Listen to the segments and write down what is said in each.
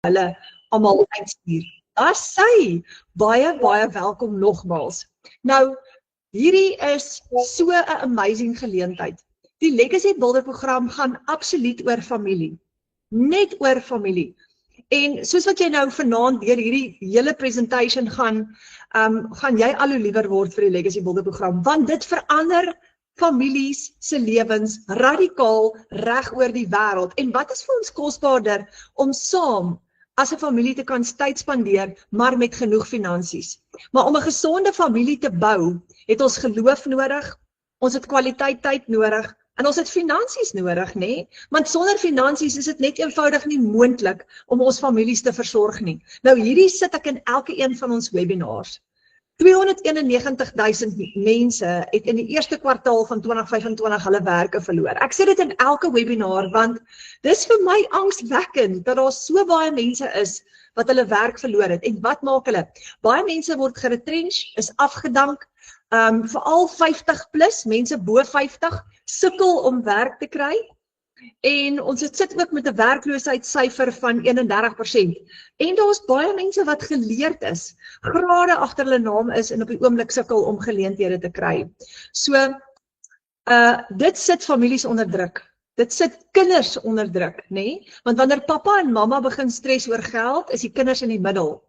hulle almal uitstuur. Daar sy, baie welkom nogmaals. Nou, hierdie is so 'n amazing geleentheid. Die Legacy Builder program gaan absoluut oor familie. Net oor familie. En soos wat jy nou vanaand deur hierdie hele presentation gaan jy al hoe liewer word vir die Legacy Builder program, want dit verander families se lewens radikaal reg oor die wêreld. En wat is vir ons kosbaarder om saam as 'n familie te kan tyd spandeer, maar met genoeg finansies. Maar om 'n gesonde familie te bou, het ons geloof nodig, ons het kwaliteit tyd nodig, en ons het finansies nodig, nê? Want sonder finansies is dit net eenvoudig nie moontlik om ons families te versorg nie. Nou hierdie sit ek in elke een van ons webinars. 291.000 mense het in die eerste kwartaal van 2025 hulle werke verloor. Ek sê dit in elke webinar, want dis vir my angswekkend dat daar so baie mense is wat hulle werk verloor het. En wat maak hulle? Baie mense word geretrench, is afgedank, veral 50 plus, mense bo 50, sukkel om werk te kry. En ons sit ook met 'n werkloosheidssyfer van 31%. En daar's baie mense wat geleerd is, grade agter hulle naam is en op die oomblik sukkel om geleenthede te kry. So, dit sit families onder druk. Dit sit kinders onder druk, nê? Want wanneer pappa en mamma begin stres oor geld, is die kinders in die middel.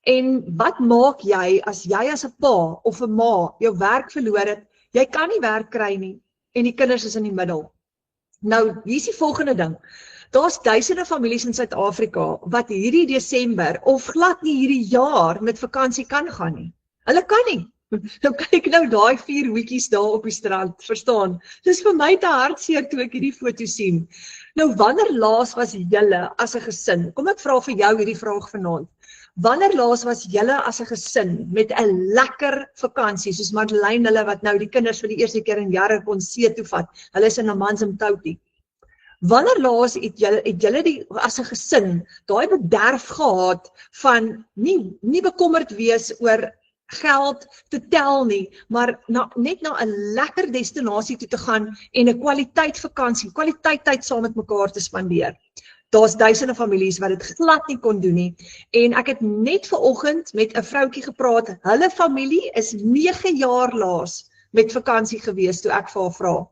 En wat maak jy as 'n pa of 'n ma jou werk verloor het? Jy kan nie werk kry nie en die kinders is in die middel. Nou, hier is die volgende ding. Daar's duisende families in Suid-Afrika wat hierdie Desember of glad nie hierdie jaar met vakansie kan gaan nie. Hulle kan nie. Nou kyk nou daai 4 weekies daar op die strand, verstaan? Dis vir my te hartseer toe ek hierdie foto sien. Nou, wanneer laas was julle as 'n gesin? Kom ek vra vir jou hierdie vraag vanaand. Wanneer laas was julle as 'n gesin met 'n lekker vakansie, soos Madeleine hulle wat nou die kinders vir die eerste keer in jare kon see toe vat. Hulle is in Amanzimtoti. Wanneer laas het julle die as 'n gesin daai bederf gehad van nie bekommerd wees oor geld te tel nie, maar net na 'n lekker destinasie toe te gaan en 'n kwaliteit vakansie, kwaliteit tyd saam met mekaar te spandeer. Daar's duisende families wat dit glad nie kon doen nie. En ek het net vanoggend met 'n vroutjie gepraat. Hulle familie is 9 jaar laas met vakansie gewees toe ek vir haar vra.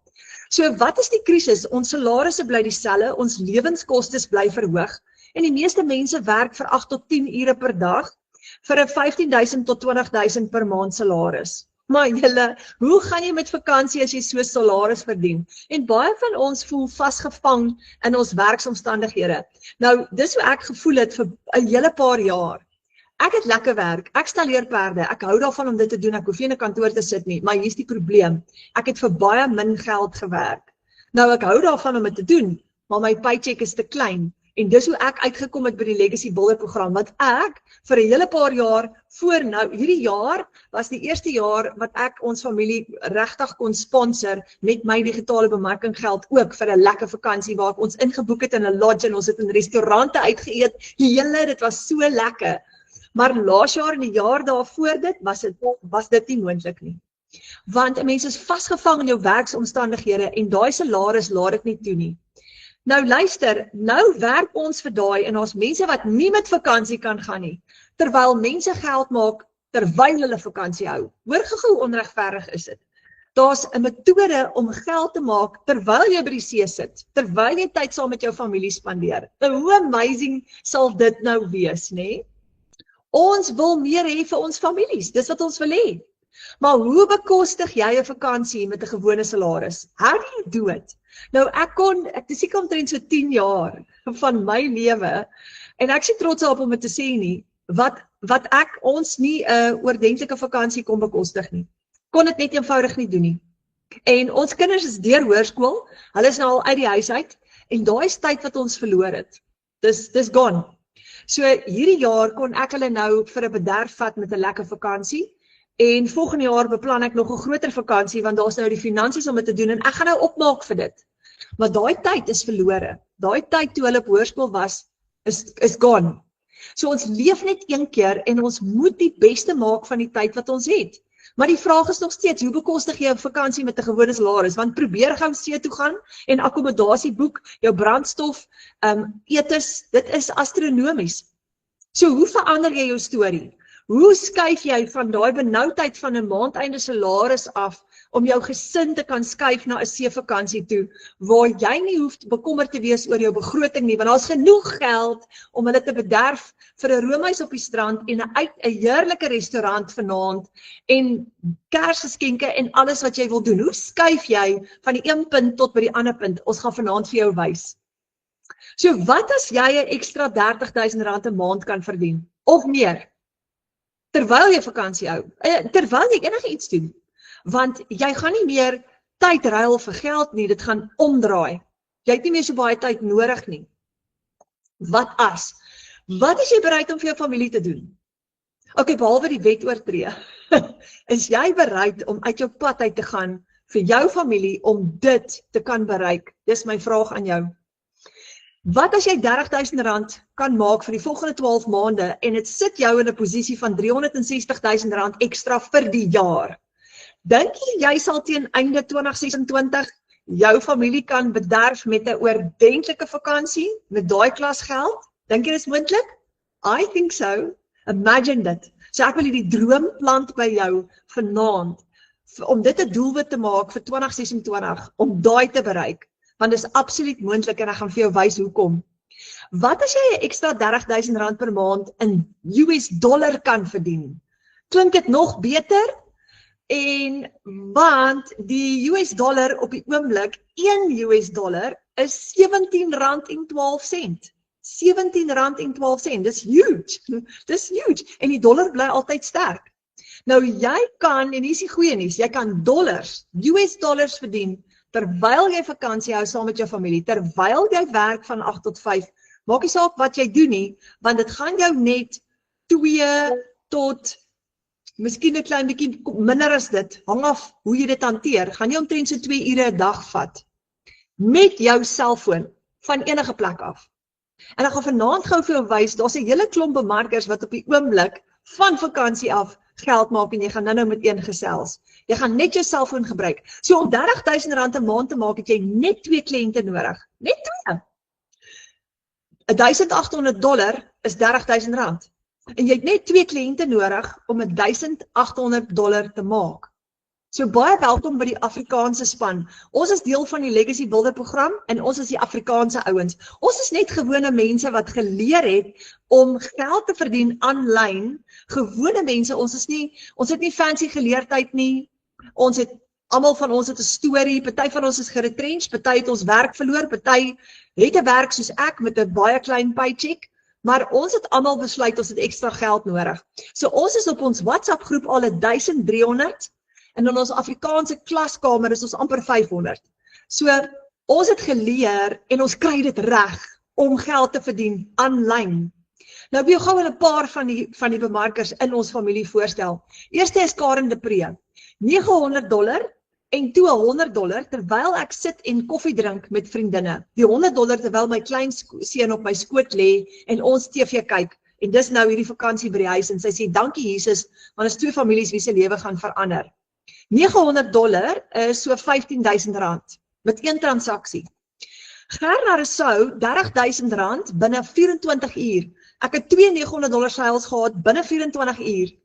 So wat is die krisis? Ons salarisse bly dieselfde, ons lewenskostes bly verhoog en die meeste mense werk vir 8 tot 10 ure per dag vir 'n 15.000 tot 20.000 per maand salaris. Maar julle, hoe gaan jy met vakansie as jy so salaris verdien? En baie van ons voel vasgevang in ons werksomstandighede. Nou, dis hoe ek gevoel het vir 'n hele paar jaar. Ek het lekker werk, ek stalleer perde, ek hou daarvan om dit te doen, ek hoef nie in 'n kantoor te sit nie, maar hier's die probleem. Ek het vir baie min geld gewerk. Nou, ek hou daarvan om dit te doen, maar my paycheck is te klein. En dis hoe ek uitgekom het by die Legacy Builder program, want ek vir 'n hele paar jaar voor nou, hierdie jaar was die eerste jaar wat ek ons familie regtig kon sponsor met my digitale bemarking geld ook vir 'n lekker vakansie waar ek ons ingeboek het in 'n lodge en ons het in restaurante uitgeëet. Dit was so lekker. Maar laas jaar en die jaar daarvoor was dit nie moontlik nie. Want 'n mens is vasgevang in jou werksomstandighede en daai salaris laat dit nie toe nie. Nou luister, nou werk ons vir daai en ons mense wat nie met vakansie kan gaan nie, terwyl mense geld maak terwyl hulle vakansie hou. Hoor gou onregverdig is dit. Daar's 'n metode om geld te maak terwyl jy by die see sit, terwyl jy tyd saam met jou familie spandeer. Hoe amazing sal dit nou wees, nê? Ons wil meer hê vir ons families, dis wat ons wil hê. Maar hoe bekostig jy 'n vakansie met 'n gewone salaris? How do you do it? Nou ek is seker omtrent so 10 jaar van my lewe en ek is trots op om dit te sê nie, wat ons nie 'n oordentlike vakansie kon bekostig nie. Kon dit net eenvoudig nie doen nie. En ons kinders is deur hoërskool, hulle is nou al uit die huis uit en daai is tyd wat ons verloor het. Dis gone. So hierdie jaar kon ek hulle nou vir 'n bederf vat met 'n lekker vakansie. En volgende jaar beplan ek nog 'n groter vakansie want daar's nou die finansies om dit te doen en ek gaan nou opmaak vir dit. Maar daai tyd is verlore. Daai tyd toe hulle op hoërskool was, is gone. So ons leef net een keer en ons moet die beste maak van die tyd wat ons het. Maar die vraag is nog steeds, hoe bekostig jy 'n vakansie met 'n gewone salaris? Want probeer gou see toe gaan en akkommodasie boek, jou brandstof, etes, dit is astronomies. So hoe verander jy jou storie? Hoe skuif jy van daai benoudheid van 'n maandeinde salaris af om jou gesin te kan skuif na 'n seevakansie toe, waar jy nie hoef bekommerd te wees oor jou begroting nie, want daar's genoeg geld om hulle te bederf vir 'n roomys op die strand en 'n heerlike restaurant vanaand en Kersgeskenke en alles wat jy wil doen. Hoe skuif jy van die een punt tot by die ander punt? Ons gaan vanaand vir jou wys. So wat as jy 'n extra R30,000 'n maand kan verdien? Of meer? Terwyl jy vakansie hou, terwyl jy enige iets doen. Want jy gaan nie meer tyd ruil vir geld nie, dit gaan omdraai. Jy het nie meer so baie tyd nodig nie. Wat as? Wat is jy bereid om vir jou familie te doen? Okay, behalwe die wet oortree, is jy bereid om uit jou pad uit te gaan vir jou familie om dit te kan bereik? Dis my vraag aan jou. Wat as jy R30,000 kan maak vir die volgende 12 maande en dit sit jou in 'n posisie van R360,000 ekstra vir die jaar? Dink jy sal teen einde 2026 jou familie kan bederf met 'n oordentlike vakansie met daai klas geld? Dink jy dis moontlik? I think so. Imagine dit. So ek wil hierdie droom plant by jou vanaand om dit 'n doelwit te maak vir 2026 om daai te bereik. Want dit is absoluut moontlik en ek gaan vir jou wys hoekom. Wat as jy 'n extra R30,000 per maand in US$ kan verdien? Klink dit nog beter? En want die US$ op die oomblik, $1 is R17.12. R17.12, dis huge. Dis huge. En die dollar bly altyd sterk. Nou jy kan, en hier is die goeie nuus, jy kan US$ verdien terwyl jy vakansie hou saam met jou familie, terwyl jy werk van 8 tot 5, maak nie saak wat jy doen nie, want dit gaan jou net 2 tot, miskien 'n klein bietjie minder as dit, hang af hoe jy dit hanteer, gaan jy omtrent so 2 ure 'n dag vat, met jou selfoon, van enige plek af. En ek gaan vanaand gou vir jou wys, daar's 'n hele klomp bemarkers wat op die oomblik van vakansie af geld maak en jy gaan nou met een gesels. Jy gaan net jou selfoon gebruik. So om R30,000 'n maand te maak, het jy net 2 kliënte nodig. Net 2. $1,800 is R30,000. En jy het net 2 kliënte nodig om $1,800 te maak. So baie welkom by die Afrikaanse span. Ons is deel van die Legacy Builder program en ons is die Afrikaanse ouens. Ons is net gewone mense wat geleer het om geld te verdien aanlyn. Gewone mense, ons het nie fancy geleerdheid nie. Almal van ons het 'n storie, party van ons is geretrench, party het ons werk verloor, party het 'n werk soos ek met 'n baie klein paycheck, maar ons het almal besluit ons het ekstra geld nodig. So ons is op ons WhatsApp groep al 1300 en in ons Afrikaanse klaskamer is ons amper 500. So ons het geleer en ons kry dit reg om geld te verdien aanlyn. Nou wil ek gou 'n paar van die bemarkers in ons familie voorstel. Eerste is Karen de Pre. $900 en toe $100 terwyl ek sit en koffie drink met vriendinne. Die $100 terwyl my klein seun op my skoot lê en ons TV kyk. En dis nou hierdie vakansie by die huis en sy sê dankie Jesus, want is 2 families wie se lewe gaan verander. $900 is so R15,000 met 1 transaksie. Gerna Rousseau, R30,000 binne 24 uur. Ek het 2 $900 sales gehad binne 24 uur.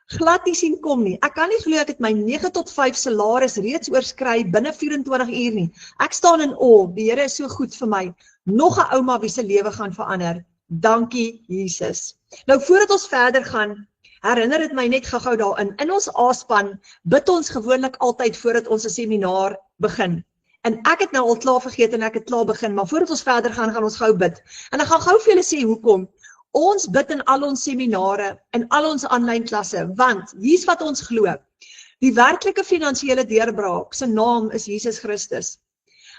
Glad nie sien kom nie. Ek kan nie glo ek het my 9 tot 5 salaris reeds oorskry binne 24 uur nie. Ek staan in awe. Die Here is so goed vir my. Nog 'n ouma wie se lewe gaan verander. Dankie Jesus. Nou voordat ons verder gaan, herinner dit my net gou-gou daarin. In ons A-span bid ons gewoonlik altyd voordat ons 'n seminar begin. En ek het nou al klaar vergeet en ek het klaar begin, maar voordat ons verder gaan ons gou bid. En ek gaan gou vir julle sê hoekom. Ons bid in al ons seminare en al ons aanlyn klasse, want hier's wat ons glo. Die werklike finansiële deurbraak, se naam is Jesus Christus.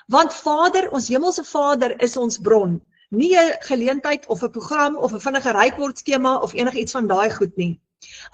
Want Vader, ons hemelse Vader is ons bron. Nie 'n geleentheid of 'n program of 'n vinnige rykword skema of enigiets van daai goed nie.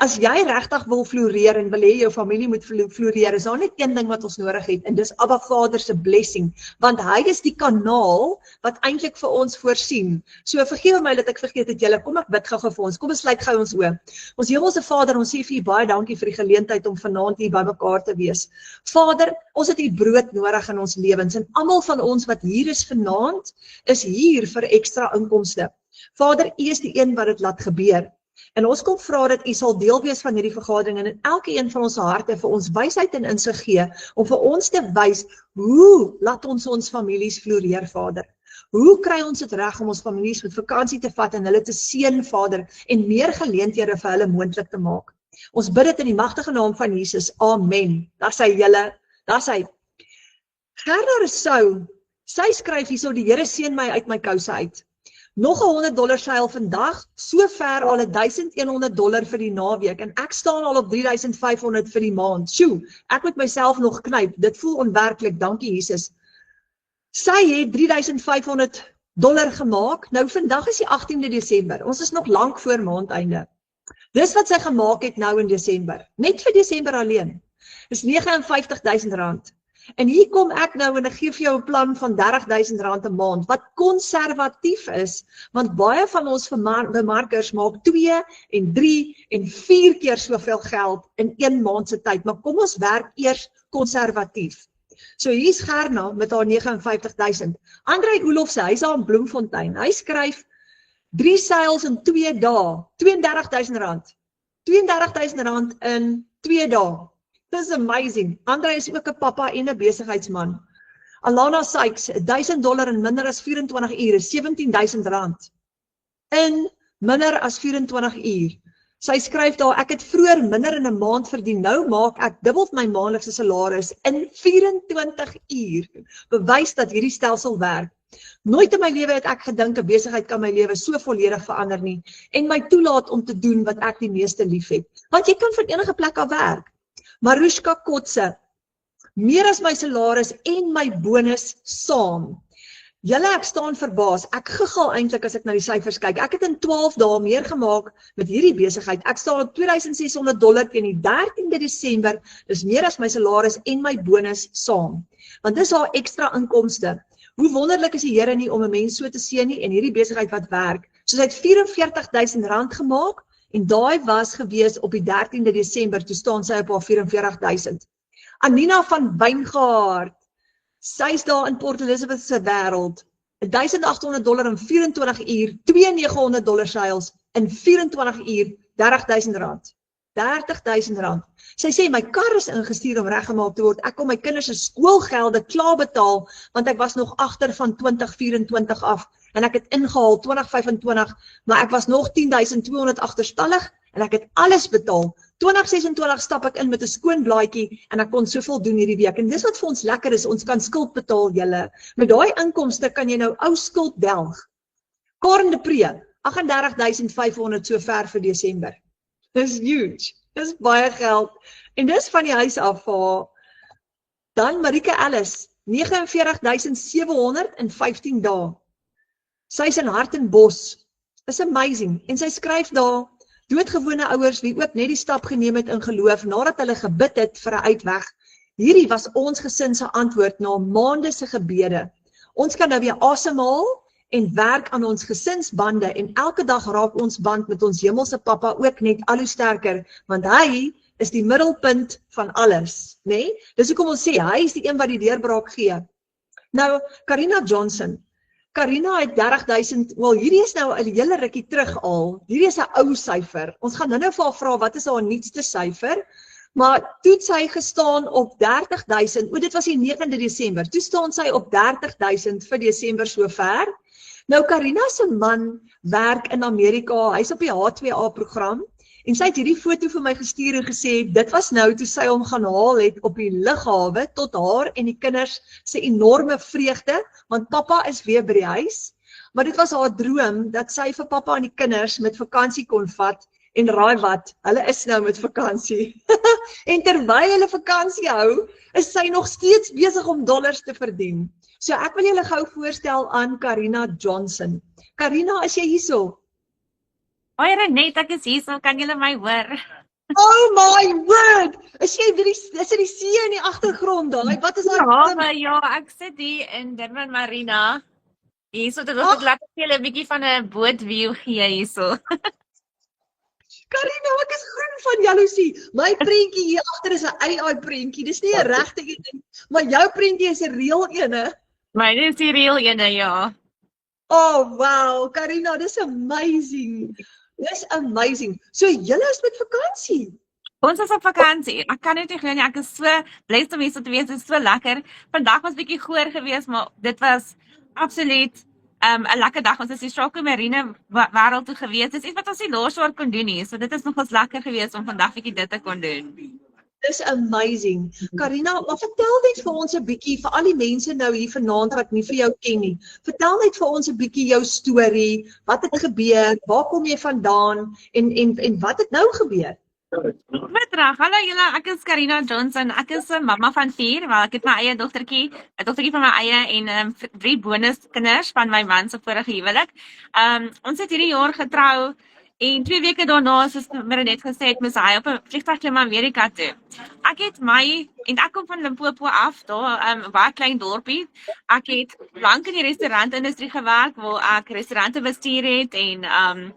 As jy regtig wil floreer en wil hê jou familie moet floreer, is daar net een ding wat ons nodig het en dis Abba Vader se blessing, want hy is die kanaal wat eintlik vir ons voorsien. So vergewe my dat ek vergeet het julle, kom ek bid gou vir ons. Kom ons sluit gou ons oë. Ons Hemelse Vader, ons sê vir U baie dankie vir die geleentheid om vanaand hier by mekaar te wees. Vader, ons het U brood nodig in ons lewens en almal van ons wat hier is vanaand is hier vir ekstra inkomste. Vader, U is die een wat dit laat gebeur. En ons kom vra dat U sal deel wees van hierdie vergadering en in elke een van ons harte vir ons wysheid en insig gee om vir ons te wys hoe laat ons families floreer, Vader. Hoe kry ons dit reg om ons families met vakansie te vat en hulle te seën, Vader, en meer geleenthede vir hulle moontlik te maak. Ons bid dit in die magtige naam van Jesus. Amen. Daar sê julle, daar sê Gerda Rousseau, sy skryf hierso, die Here seën my uit my kouse uit. Nog $100 seil vandag, so ver al $1,100 vir die naweek en ek staan al op 3,500 vir die maand. Sjoe, ek moet myself nog knyp, dit voel onwerklik, dankie Jesus. Sy het $3,500 gemaak, nou vandag is die 18de Desember, ons is nog lank voor maandeinde. Dis wat sy gemaak het nou in Desember, net vir Desember alleen, is R59,000. En hier kom ek nou en ek gee vir jou 'n plan van R30,000 'n maand, wat konservatief is, want baie van ons bemarkers maak 2 en 3 en 4 keer soveel geld in 1 maand se tyd, maar kom ons werk eers konservatief. So hier's Gerna met haar 59,000. Andrei Oelof se huis daar in Bloemfontein, hy skryf 3 seils in 2 dae, R32,000. R32,000 in 2 dae. This is amazing. Andrei is ook 'n pappa en 'n besigheidsman. Alana Sykes, $1,000 in minder as 24 uur is R17,000. In minder as 24 uur. Sy skryf daar, ek het vroeër minder in 'n maand verdien, nou maak ek dubbel my maandelikse salaris in 24 uur. Bewys dat hierdie stelsel werk. Nooit in my lewe het ek gedink 'n besigheid kan my lewe so volledig verander nie en my toelaat om te doen wat ek die meeste liefhet. Want jy kan van enige plek af werk. Marushka Kotse, meer as my salaris en my bonus saam. Julle, ek staan verbaas, ek giggel eintlik as ek na die syfers kyk. Ek het in 12 dae meer gemaak met hierdie besigheid. Ek staan op $2,600 teen die 13de Desember, dis meer as my salaris en my bonus saam. Want dis haar ekstra inkomste. Hoe wonderlik is die Here nie om 'n mens so te seën nie en hierdie besigheid wat werk. So sy het R44,000 gemaak, en daai was gewees op die 13de Desember, toe staan sy op haar 44,000. Anina van Wyngaard, sy is daar in Port Elizabeth se wêreld, $1,800 in 24 uur, $2,900 seils in 24 uur, R30,000. R30,000. Sy sê, my kar is ingestuur om reggemaak te word, ek kon my kinders se skoolgelde klaar betaal, want ek was nog agter van 2024 af, en ek het ingehaal 2025, maar ek was nog 10,200 agterstallig, en ek het alles betaal. 2026 stap ek in met 'n skoon blaadjie, en ek kon soveel doen hierdie week, en dis wat vir ons lekker is, ons kan skuld betaal, julle. Met daai inkomste kan jy nou ou skuld delg. Karen de Pre, 38,500 so ver vir Desember. Dis huge, dis baie geld, en dis van die huis af vir. Dan Marike Ellis, 49,700 in 15 dae. Sy is in Hartenbos, is amazing, en sy skryf daar, doodgewone ouers wie ook net die stap geneem het in geloof, nadat hulle gebid het vir 'n uitweg. Hierdie was ons gesin se antwoord na maande se gebede. Ons kan nou weer asemhaal en werk aan ons gesinsbande, en elke dag raak ons band met ons hemelse pappa ook net al hoe sterker, want hy is die middelpunt van alles, nee? Dis hoekom ons sê, hy is die een wat die deurbraak gee. Nou, Karina Johnson, Karina het 30,000, wel hierdie is nou 'n hele rukkie terug al, hierdie is 'n ou syfer, ons gaan nou vir haar vra, wat is haar nuutste syfer, maar toe het sy gestaan op 30,000, dit was die 9de Desember, toe staan sy op 30,000 vir Desember sover. Nou Karina se man werk in Amerika, hy's op die H2A program, en sy het hierdie foto vir my gestuur en gesê, dit was nou toe sy hom gaan haal het op die lughawe, tot haar en die kinders se enorme vreugde, want pappa is weer by die huis, maar dit was haar droom, dat sy vir pappa en die kinders met vakansie kon vat, en raai wat, hulle is nou met vakansie, en terwyl hulle vakansie hou, is sy nog steeds besig om dollars te verdien. So ek wil julle gou voorstel aan Karina Johnson. Karina, is jy hierso? Hoi Renet, ek is hier, so kan julle my hoor? Oh my word! Is die see in die agtergrond daai? Wat is daai? Ja, ek sit hier in Durban Marina. Hierso, dit was ek laat vir julle 'n bietjie van 'n bootview gee hierso. Karina, ek is groen van jaloesie. My prentjie hier agter is 'n AI prentjie. Dis nie 'n regte een nie, maar jou prentjie is 'n reël ene. Myne is die reël ene, ja. Oh wow, Karina, dis amazing. Dis amazing. So julle is met vakansie. Ons is op vakansie. Ek kan net nie glo nie, ek is so bly om hier so te wees. Dit is so lekker. Vandag was bietjie goor geweest, maar dit was absoluut 'n lekker dag. Ons is die Straalkoe Marine wêreld toe geweest. Dis iets wat ons nie laas jaar kon doen nie. So dit is nogals lekker geweest om vandag bietjie dit te kon doen. Dis amazing. Karina, maar vertel net vir ons 'n bietjie vir al die mense nou hier vanaand wat nie vir jou ken nie. Vertel net vir ons 'n bietjie jou storie. Wat het gebeur? Waar kom jy vandaan? En wat het nou gebeur? Middag, hallo julle, ek is Karina Johnson. Ek is 'n mamma van 4, wel ek het my eie dogtertjie, 'n dogtertjie van my eie en 3 bonuskinders van my man se vorige huwelik. Ons het hierdie jaar getrou en 2 weke daarna, soos Marinet gesê het, moes hy op 'n vliegtuig klim Amerika toe. Ek kom van Limpopo af, daar baie klein dorpie. Ek het lank in die restaurantindustrie gewerk waar ek restaurante bestuur het en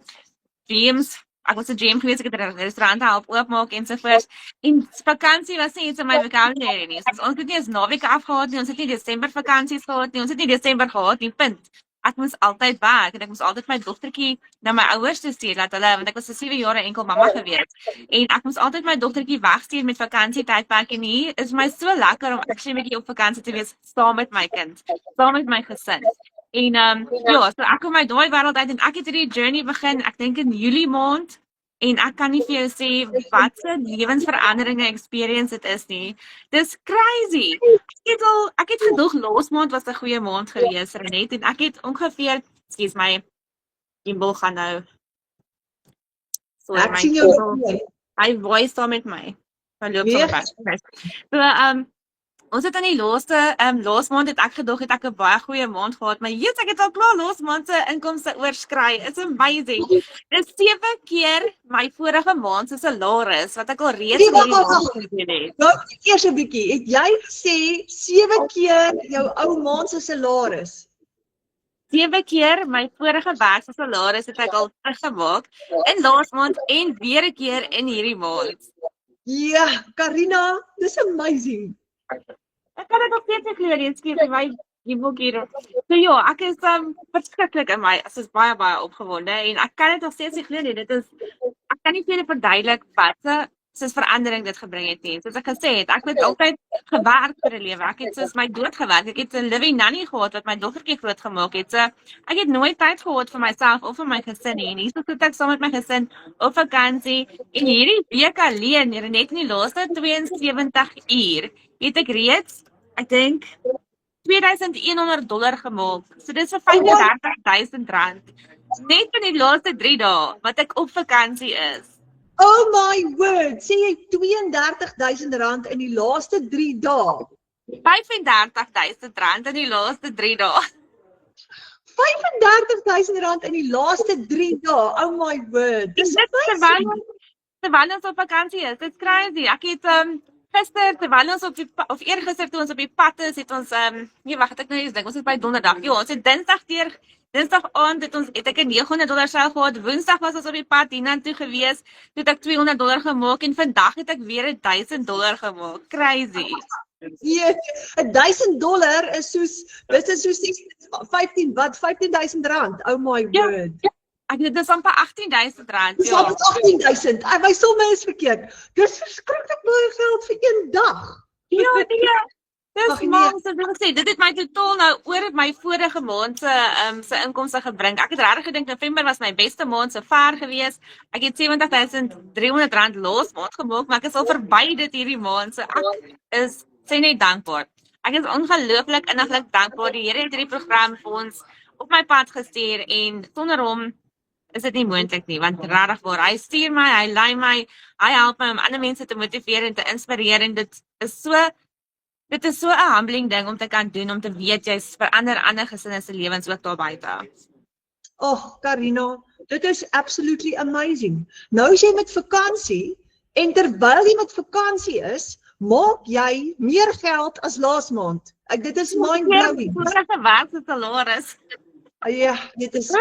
GM's. Ek was 'n GM gewees, ek het 'n restaurant help oopmaak ensovoorts. En vakansie was nie iets in my vocabulary nie. So ons het nie eens naweke afgehad nie, ons het nie Desember vakansies gehad nie, ons het nie Desember gehad nie, punt. Ek moes altyd werk en ek moes altyd my dogtertjie na my ouers toe stuur, want ek was 'n 7 jaar enkel mamma gewees. En ek moes altyd my dogtertjie wegstuur met vakansietydperk en hier is my so lekker om actually met op vakansie te wees saam met my kind, saam met my gesin. En ja, so ek kom my daai wêreld uit en ek het hierdie journey begin, ek dink in Julie maand. En ek kan nie vir jou sê wat 'n lewensveranderinge experience dit is nie. Dis crazy. Ek het gedog laas maand was 'n goeie maand gewees, Renet, en ek het ongeveer, ekskuus my gimbal gaan nou. So Ek sien jou. Hy voice saam met my. Hy loop saam met my. So ons het aan die laas maand het ek gedog het ek 'n baie goeie maand gehad, maar yes, ek het al klaar laas maand se inkomste oorskry. It's amazing. Dis 7 keer my vorige maand se salaris wat ek al reeds in hierdie maand verdien het. Nou, eers 'n bietjie. Het jy gesê 7 keer jou ou maand se salaris? 7 keer my vorige werk se salaris het ek al teruggemaak in laas maand en weer 'n keer in hierdie maand. Ja, Karina, dis amazing. Ek kan dit nog steeds nie glo nie, ekskuus my e-book hier. So ja, ek is verskriklik in my, is baie opgewonde en ek kan dit nog steeds nie glo nie. Dit is ek kan nie vir julle verduidelik wat soos verandering dit gebring het nie. Soos ek gesê het, ek het altyd gewerk vir 'n lewe. Ek het soos my dood gewerk. Ek het 'n living nanny gehad wat my dogtertjie grootgemaak het. So ek het nooit tyd gehad vir myself of vir my gesin nie. En hier sit ek saam met my gesin op vakansie en hierdie week alleen, net in die laaste 72 uur, het ek reeds, ek dink $2,100 gemaak. So dis vir R35,000 net in die laaste 3 dae wat ek op vakansie is. Oh my word, sê jy R32,000 in die laaste 3 dae? R35,000 in die laaste 3 dae. R35,000 in die laaste 3 dae. Oh my word. Dis terwyl ons op vakansie is. Dit's crazy. Ek het gister terwyl ons eergister toe ons op die pad is, het ons nee wag, ek nou eens dink, ons het by donderdag. Ja, ons het Dinsdag aand het ek 'n $900 seil gehad. Woensdag was ons op die pad hiernatoe gewees. Toe het ek $200 gemaak en vandag het ek weer $1,000 gemaak. Crazy. Ja, $1,000 is soos dit is soos R15,000. Oh my word. Ja. Dit is amper R18,000. Dis amper R18,000. My somme is verkeerd. Dis verskriklik baie geld vir een dag. Ja, nee. Dis mans, dit het my totaal nou oor my vorige maand se inkomste gebring. Ek het regtig gedink November was my beste maand so ver gewees. Ek het R70,300 laas maand gemaak, maar ek is al verby dit hierdie maand. So ek is net dankbaar. Ek is ongelooflik inniglik dankbaar. Die Here het hierdie program vir ons op my pad gestuur en sonder hom is dit nie moontlik nie, want regtig waar, hy stuur my, hy lei my, hy help my om ander mense te motiveer en te inspireer en dit is so 'n humbling ding om te kan doen, om te weet jy verander ander gesinne se lewens ook daar buite. Oh, Karina, dit is absolutely amazing. Nou is jy met vakansie en terwyl jy met vakansie is, maak jy meer geld as laas maand. Dit is mind-blowing. Vorige werk se salaris. Ja, dit is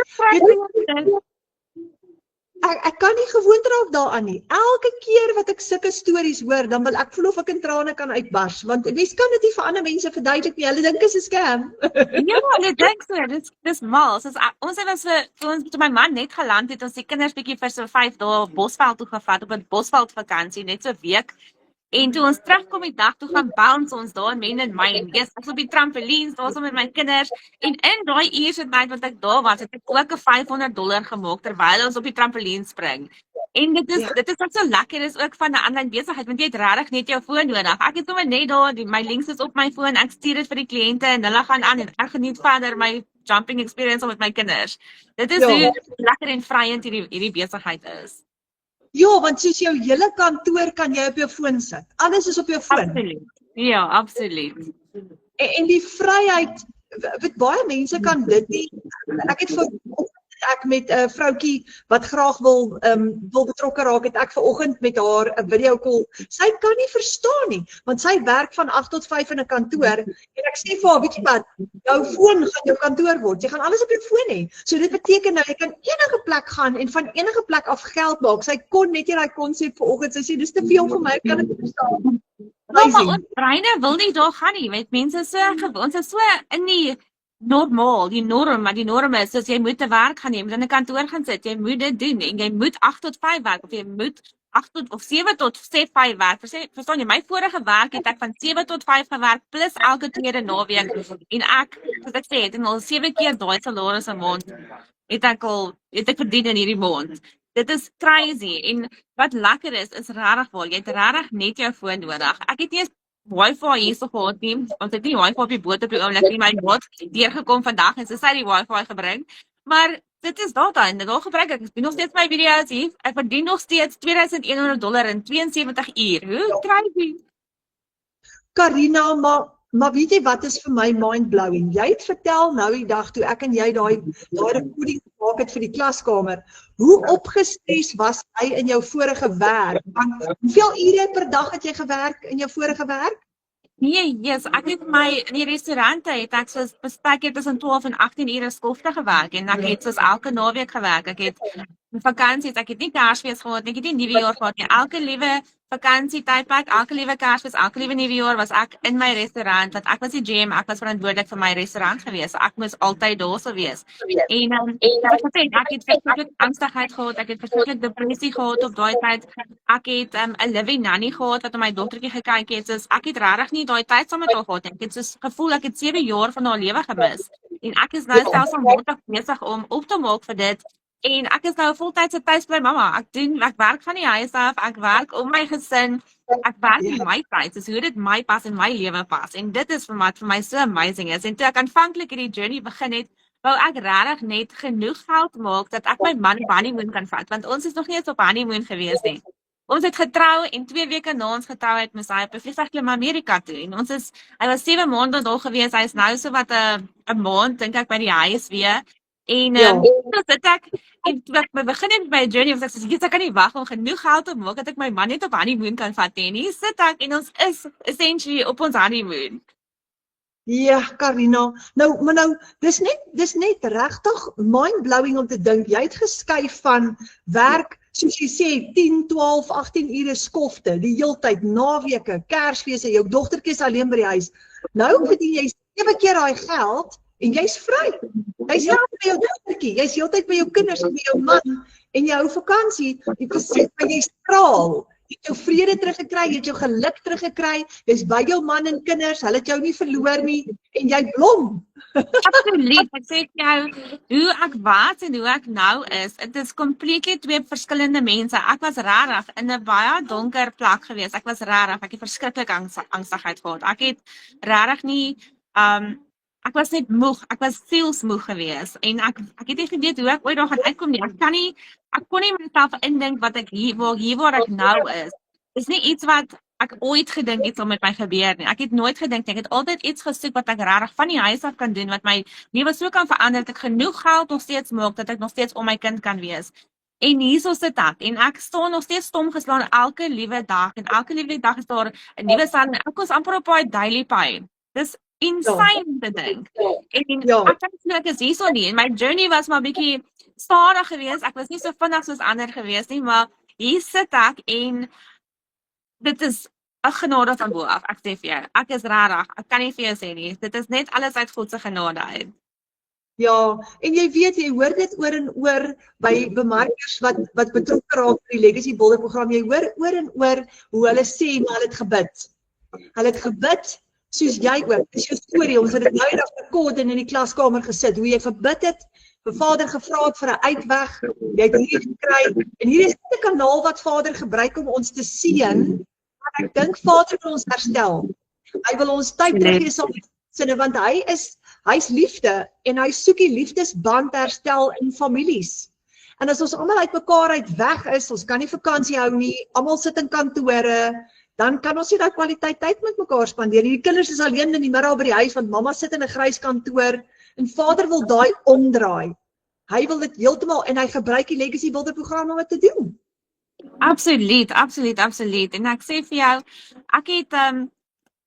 ek kan nie gewoond raak daaraan nie. Elke keer wat ek sulke stories hoor, dan wil ek voel of ek in trane kan uitbars, want mens kan dit nie vir ander mense verduidelik nie. Hulle dink dit is 'n scam. Ja, ek dink so, dis mal. Ons was vir ons toe my man net geland het, ons die kinders bietjie vir so 5 dae Bosveld toe gevat op 'n Bosveld vakansie, net so 'n week. En toe ons terugkom die dag toe gaan bounce ons daar in Menenmyn. Yes, ek was op die trampolines, daar was met my kinders en in daai uur se tyd wat ek daar was, het ek ook 'n $500 gemaak terwyl ons op die trampolines spring. En dit is wat so lekker is ook van 'n aanlyn besigheid, want jy het regtig net jou foon nodig. Ek het sommer net daar my links is op my foon, ek stuur dit vir die kliënte en hulle gaan aan en ek geniet verder my jumping experience met my kinders. Dit is hoe lekker en vryend hierdie besigheid is. Ja, want soos jou hele kantoor kan jy op jou foon sit. Alles is op jou foon. Absoluut. Ja, absoluut. En die vryheid, wat baie mense kan dit nie. Ek het ek met 'n vroutjie wat graag wil betrokke raak, het ek vanoggend met haar 'n video call. Sy kan nie verstaan nie, want sy werk van 8 tot 5 in 'n kantoor en ek sê vir haar, weet jy wat, jou foon gaan jou kantoor word. Jy gaan alles op jou foon hê. So dit beteken nou jy kan enige plek gaan en van enige plek af geld maak. Sy kon net nie daai konsep vanoggend. Sy sê dis te veel vir my, ek kan dit nie verstaan. Maar ons breine wil nie daar gaan nie, weet mense is so ons is so in die normaal, die norm is, jy moet te werk gaan, jy moet in 'n kantoor gaan sit, jy moet dit doen, en jy moet 8 tot 5 werk, of jy moet 8 tot, of 7 tot 5 werk, verstaan jy, my vorige werk het ek van 7 tot 5 gewerk, plus elke tweede naweek, en ek, soos ek sê, het al 7 keer daai salaris 'n maand, het ek verdien in hierdie maand. Dit is crazy, en wat lekker is regtig waar, jy het regtig net jou foon nodig. Ek het nie eens Wi-Fi hierso gehad nie, ons het nie Wi-Fi op die boot op die oomblik nie, my maat deurgekom vandag en sy die Wi-Fi gebring, maar dit is data en daar gebruik ek doen nog steeds my video's hier, ek verdien nog steeds $2,100 in 72 uur, hoe crazy. Karina, maar weet jy wat is vir my mind-blowing? Jy het vertel nou die dag toe ek en jy daai recording gemaak het vir die klaskamer, hoe opgestres was jy in jou vorige werk? Hoeveel ure per dag het jy gewerk in jou vorige werk? Nee, yes, ek het in die restaurante het ek soos bespreek tussen 12 en 18 ure skofte gewerk en ek het soos elke naweek gewerk. Ek het vakansies, ek het nie Kersfees gehad, ek het nie Nuwejaar gehad nie. Elke liewe vakansietydperk, elke liewe Kersfees, elke liewe Nuwejaar was ek in my restaurant, want ek was die GM, ek was verantwoordelik vir my restaurant gewees. So ek moes altyd daar sou wees. En ek het verskriklik angstigheid gehad, ek het verskriklik depressie gehad op daai tyd. Ek het 'n living nanny gehad wat op my dogtertjie gekyk het. So ek het regtig nie daai tyd saam met haar gehad nie. Ek het soos gevoel ek het 7 jaar van haar lewe gemis. En ek is nou stelselmatig besig om op te maak vir dit. En ek is nou 'n voltydse tuisbly mamma. Ek werk van die huis af, ek werk om my gesin, ek werk in my tyd, soos hoe dit my pas en my lewe pas. En dit is vir my so amazing is. En toe ek aanvanklik hierdie journey begin het, wou ek regtig net genoeg geld maak dat ek my man op honeymoon kan vat, want ons is nog nie eens op honeymoon gewees nie. Ons het getrou en 2 weke na ons getrouheid moes hy op 'n vliegtuig klim Amerika toe. En hy was 7 maande daar gewees, hy is nou so wat 'n maand dink ek by die huis weer. En so sit ek en toe ek begin het met my journey, was ek soos, ek kan nie wag om genoeg geld te maak dat ek my man net op honeymoon kan vat nie. En hier sit ek en ons is essentially op ons honeymoon. Ja, Karina. Nou, dis net regtig mind-blowing om te dink jy het geskuif van werk, soos jy sê, 10, 12, 18 ure skofte, die heeltyd, naweke, Kersfeeste, jou dogtertjie is alleen by die huis. Nou verdien jy 7 keer daai geld en jy's vry. Jy's heeltyd by jou dogtertjie, jy's heeltyd by jou kinders en by jou man en jy hou vakansie, jy straal. Jy het jou vrede teruggekry, jy het jou geluk teruggekry, jy's by jou man en kinders, hulle het jou nie verloor nie en jy blom. Absoluut, ek sê jou, hoe ek was en hoe ek nou is, het is completely 2 verskillende mense. Ek was regtig in 'n baie donker plek gewees, ek het verskriklik angstigheid gehad. Ek het regtig nie, ek was net moeg, ek was sielsmoeg gewees en ek het nie geweet hoe ek ooit daar gaan uitkom nie. Ek kon nie myself indink wat ek hier waar ek nou is. Dis nie iets wat ek ooit gedink iets sal met my gebeur nie. Ek het nooit gedink, ek het altyd iets gesoek wat ek regtig van die huis af kan doen, wat my lewe so kan verander, dat ek genoeg geld nog steeds maak, dat ek nog steeds om my kind kan wees. En hierso sit ek, en ek staan nog steeds stom geslaan elke liewe dag, en elke liewe dag is daar 'n nuwe sal, en ek was amper op daai daily pay. Dis insane te dink. En Ja. ek dink ek is hierso nie, en my journey was maar bietjie stadig geweest, ek was nie so vinnig soos ander geweest nie, maar hier sit ek, en dit is 'n genade van bo af, ek sê vir jou. Ek is regtig, ek kan nie vir jou sê nie. Dit is net alles uit God se genade uit. Ja, en jy weet, jy hoor dit oor en oor by bemarkers wat betrokke raak by die Legacy Builder program. Jy hoor oor en oor hoe hulle sê, maar hulle het gebid. Hulle het gebid, soos jy ook. Dis jou storie, ons het dit nou eendag rekord en in die klaskamer gesit, hoe jy gebid het, vir Vader gevra het vir 'n uitweg, jy het hier gekry, en hier is 'n kanaal wat Vader gebruik om ons te seën. Ek dink Vader wil ons herstel. Hy wil ons tyd teruggee saam met sinne, want hy's liefde en hy soek die liefdesband herstel in families. En as ons almal uit mekaar uit weg is, ons kan nie vakansie hou nie, almal sit in kantore, dan kan ons nie daai kwaliteit tyd met mekaar spandeer. Die kinders is alleen in die middag by die huis, want mamma sit in 'n grys kantoor, en Vader wil daai omdraai. Hy wil dit heeltemal, en hy gebruik die Legacy Builder program om dit te doen. Absoluut. En ek sê vir jou, ek het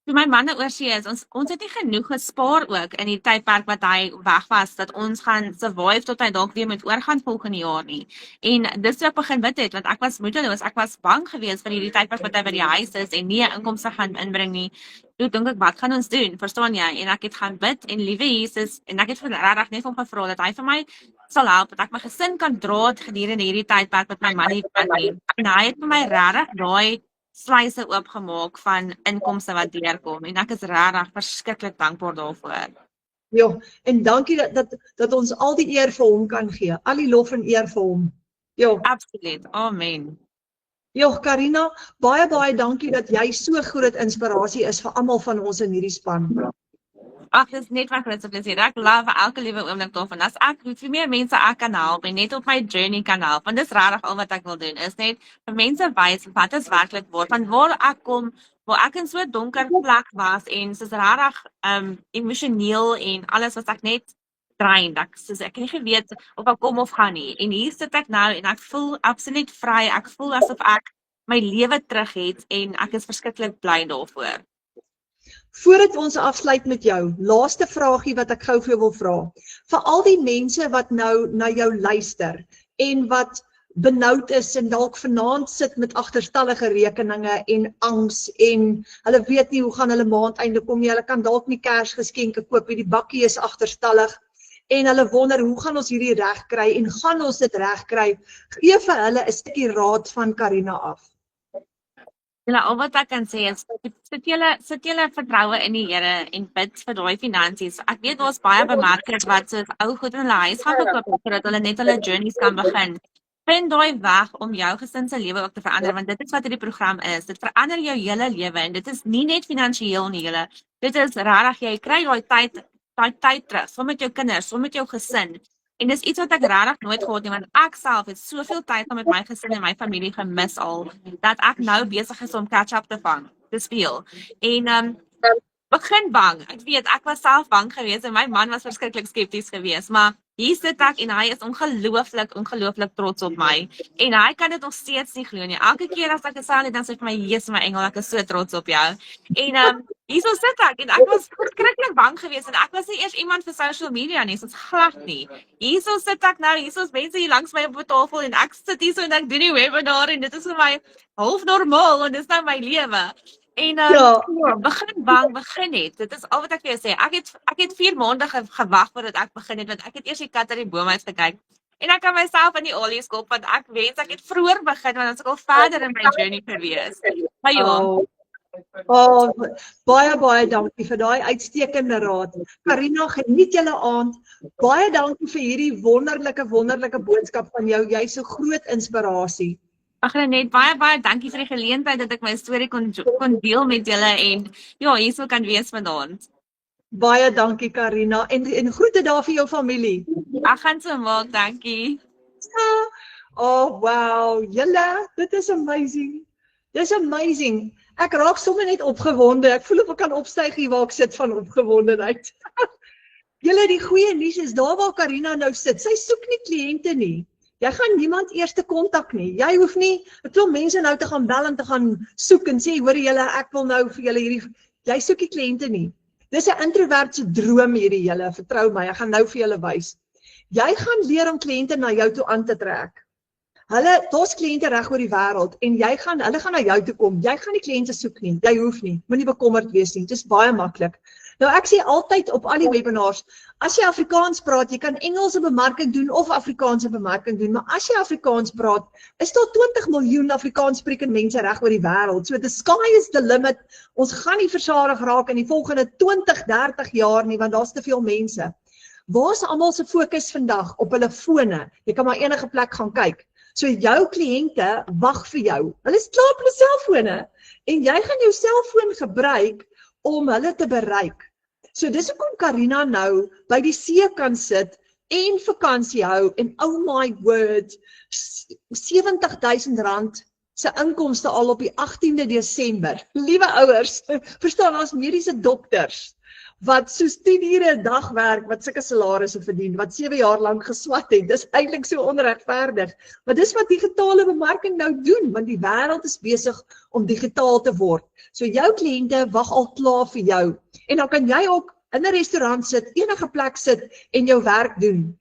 toe my man oorsee is, ons het nie genoeg gespaar ook in die tydperk wat hy weg was, dat ons gaan survive tot hy dalk weer moet oorgaan volgende jaar nie. En dis toe ek begin bid het, want ek was moedeloos, ek was bang geweest vir die tydperk wat hy by die huis is en nie 'n inkomste gaan inbring nie. Toe dink ek, wat gaan ons doen? Verstaan jy? En ek het gaan bid, en liewe Jesus, en ek het regtig net van gevra dat hy vir my sal help, dat ek my gesin kan dra gedurende hierdie tydperk wat my man nie kan nie. En hy het vir my regtig daai sluise oopgemaak van inkomste wat deurkom, en ek is regtig verskriklik dankbaar daarvoor. Ja, en dankie dat ons al die eer vir hom kan gee, al die lof en eer vir hom. Ja. Absoluut, amen. Ja, Karina, baie dankie dat jy so groot inspirasie is vir almal van ons in hierdie span. Ag, dis net my grootste plesier. Ek love elke liewe oomblik daarvan. As ek hoe meer mense ek kan help en net op my journey kan help, want dis regtig al wat ek wil doen, is net vir mense wys wat is werklik van waar ek kom, waar ek in so 'n donker plek was, en soos regtig emosioneel en alles was ek net drain, ek het nie geweet of ek kom of gaan nie, en hier sit ek nou en ek voel absoluut vry, ek voel asof ek my lewe terug het, en ek is verskriklik bly daarvoor. Voordat ons afsluit met jou, laaste vraagie wat ek gou vir jou wil vra. Vir al die mense wat nou na jou luister en wat benoud is en dalk vanaand sit met agterstallige rekeninge en angs, en hulle weet nie hoe gaan hulle maandeinde kom nie, hulle kan dalk nie Kersgeskenke koop nie, die bakkie is agterstallig, en hulle wonder hoe gaan ons hierdie reg kry, en gaan ons dit reg kry? Gee vir hulle 'n stukkie raad van Karina af. Al wat ek kan sê is, sit julle vertroue in die Here en bid vir daai finansies. Ek weet daar's baie bemarkers wat soos ou goed in hulle huis gaan verkoop, sodat hulle net hulle journeys kan begin. Vind daai weg om jou gesin se lewe ook te verander, want dit is wat hierdie program is. Dit verander jou hele lewe, en dit is nie net finansiëel nie, julle. Dit is regtig, jy kry daai tyd terug, saam met jou kinders, saam met jou gesin. En dis iets wat ek regtig nooit gehad nie, want ek self het soveel tyd met my gesin en my familie gemis al, dat ek nou besig is om catch-up te vang. Dis veel. En begin bang. Ek weet, ek was self bang geweest en my man was verskriklik skepties geweest, maar hier sit ek en hy is ongelooflik trots op my. En hy kan dit nog steeds nie glo nie. Elke keer as ek gesê het, dan sê hy vir my, "Jesus my engel, ek is so trots op jou." En hierso sit ek en ek was verskriklik bang geweest en ek was nie eers iemand vir social media nie, soos glad nie. Hierso sit ek nou, hierso is mense hier langs my op die tafel en ek sit hierso en ek doen die webinar en dit is vir my half normaal en dis nou my lewe. En begin het. Dit is al wat ek vir jou sê. Ek het 4 maande gewag voordat ek begin het, want ek het eers die kat uit die boom uit gekyk. En ek kan myself in die olie skop, want ek wens ek het vroeër begin, want dan is ek al verder in my journey gewees. Maar ja. Baie dankie vir daai uitstekende raad. Karina, geniet julle aand. Baie dankie vir hierdie wonderlike boodskap van jou. Jy's so groot inspirasie. Ag net baie dankie vir die geleentheid dat ek my storie kon deel met julle en ja, hierso kan wees vanaand. Baie dankie Karina en groete daar vir jou familie. Ek gaan so maak, dankie. Oh wow, julle, dit is amazing. Dis amazing. Ek raak sommer net opgewonde. Ek voel of ek kan opstyg hier waar ek sit van opgewondenheid. Julle, die goeie nuus is daar waar Karina nou sit. Sy soek nie kliënte nie. Jy gaan niemand eers te kontak nie. Jy hoef nie 'n klomp mense nou te gaan bel en te gaan soek en sê, hoor julle, ek wil nou vir julle hierdie. Jy soek nie kliënte nie. Dis 'n introvertse droom hierdie julle. Vertrou my, ek gaan nou vir julle wys. Jy gaan leer om kliënte na jou toe aan te trek. Daar's kliënte reg oor die wêreld en hulle gaan na jou toe kom. Jy gaan nie kliënte soek nie. Jy hoef nie. Moenie bekommerd wees nie. Dit is baie maklik. Nou ek sê altyd op al die webinars, as jy Afrikaans praat, jy kan Engelse bemarking doen of Afrikaanse bemarking doen, maar as jy Afrikaans praat, is daar 20 miljoen Afrikaans sprekende mense reg oor die wêreld. So the sky is the limit. Ons gaan nie versadig raak in die volgende 20, 30 jaar nie, want daar's te veel mense. Waar is almal se fokus vandag? Op hulle fone. Jy kan maar enige plek gaan kyk. So jou kliënte wag vir jou. Hulle is klaar op hulle selfone en jy gaan jou selfoon gebruik om hulle te bereik. So dis hoekom Karina nou by die see kan sit en vakansie hou en oh my word, R70,000 se inkomste al op die 18de Desember. Liewe ouers, verstaan, daar's mediese dokters wat soos 10 ure 'n dag werk, wat sulke salarisse verdien, wat 7 jaar lank geswat het. Dis eintlik so onregverdig. Maar dis wat digitale bemarking nou doen, want die wêreld is besig om digitaal te word. So jou kliënte wag al klaar vir jou. En dan kan jy ook in 'n restaurant sit, enige plek sit en jou werk doen.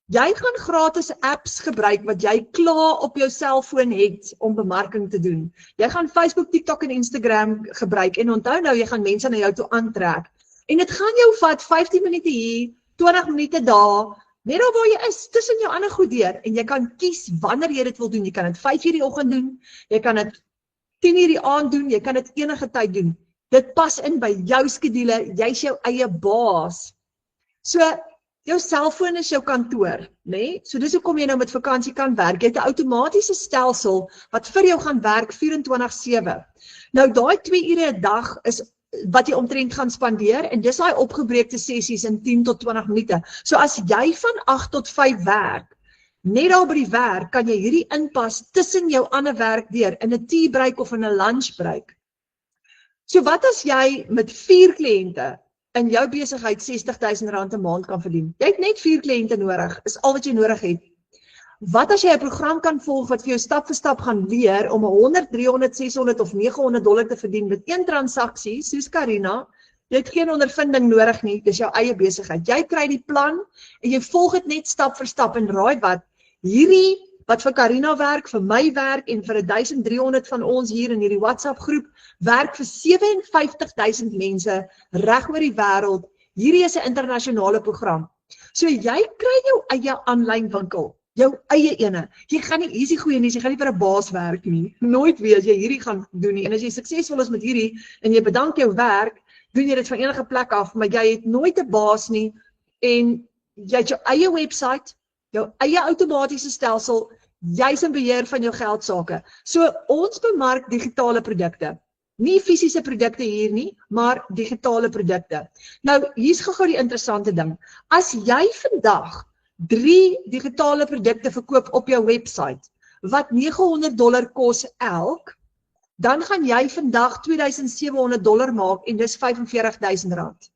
Jy gaan gratis apps gebruik wat jy klaar op jou selfoon het om bemarking te doen. Jy gaan Facebook, TikTok en Instagram gebruik en onthou nou, jy gaan mense na jou toe aantrek. En dit gaan jou vat 15 minute hier, 20 minute daar, net daar waar jy is, tussen jou ander goed deur. En jy kan kies wanneer jy dit wil doen. Jy kan dit 5 uur die oggend doen, jy kan dit 10 uur die aand doen, jy kan dit enige tyd doen. Dit pas in by jou skedule, jy's jou eie baas. So, jou selfoon is jou kantoor, né? So dis hoekom jy nou met vakansie kan werk. Jy het 'n outomatiese stelsel wat vir jou gaan werk 24/7. Nou daai 2 ure 'n dag is wat jy omtrent gaan spandeer en dis daai opgebreekte sessies in 10 tot 20 minute. So as jy van 8 tot 5 werk, net daar by die werk kan jy hierdie inpas tussen jou ander werk deur in 'n tea break of in 'n lunch break. So wat as jy met 4 kliënte in jou besigheid R60,000 'n maand kan verdien? Jy het net 4 kliënte nodig, is al wat jy nodig het. Wat as jy 'n program kan volg wat vir jou stap vir stap gaan leer om 100, 300, 600 of $900 te verdien met 1 transaksie, soos Karina? Jy het geen ondervinding nodig nie, dis jou eie besigheid. Jy kry die plan en jy volg dit net stap vir stap en raai wat? Hierdie wat vir Karina werk, vir my werk en vir 1300 van ons hier in hierdie WhatsApp groep, werk vir 57,000 mense reg oor die wêreld. Hierdie is 'n internasionale program. So jy kry jou eie aanlyn winkel. Jou eie ene. Jy gaan nie, hier is die goeie nuus, jy gaan nie vir 'n baas werk nie. Nooit weer as jy hierdie gaan doen nie. En as jy suksesvol is met hierdie en jy bedank jou werk, doen jy dit van enige plek af, maar jy het nooit 'n baas nie en jy het jou eie website, jou eie outomatiese stelsel, jy's in beheer van jou geldsaake. So ons bemark digitale produkte. Nie fisiese produkte hier nie, maar digitale produkte. Nou, hier's gou die interessante ding. As jy vandag 3 digitale produkte verkoop op jou website, wat $900 kos elk, dan gaan jy vandag $2,700 maak en dis R45,000.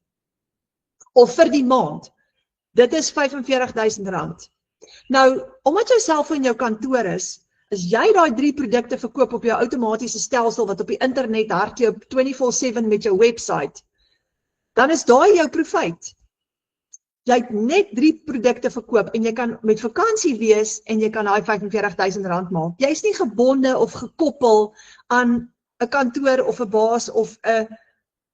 Of vir die maand. Dit is R45,000. Nou, omdat jou selfoon jou kantoor is jy daai 3 produkte verkoop op jou outomatiese stelsel wat op die internet hardloop 24/7 met jou website, dan is daai jou profit. Jy het net 3 produkte verkoop en jy kan met vakansie wees en jy kan daai R45,000 maak. Jy is nie gebonde of gekoppel aan 'n kantoor of 'n baas of 'n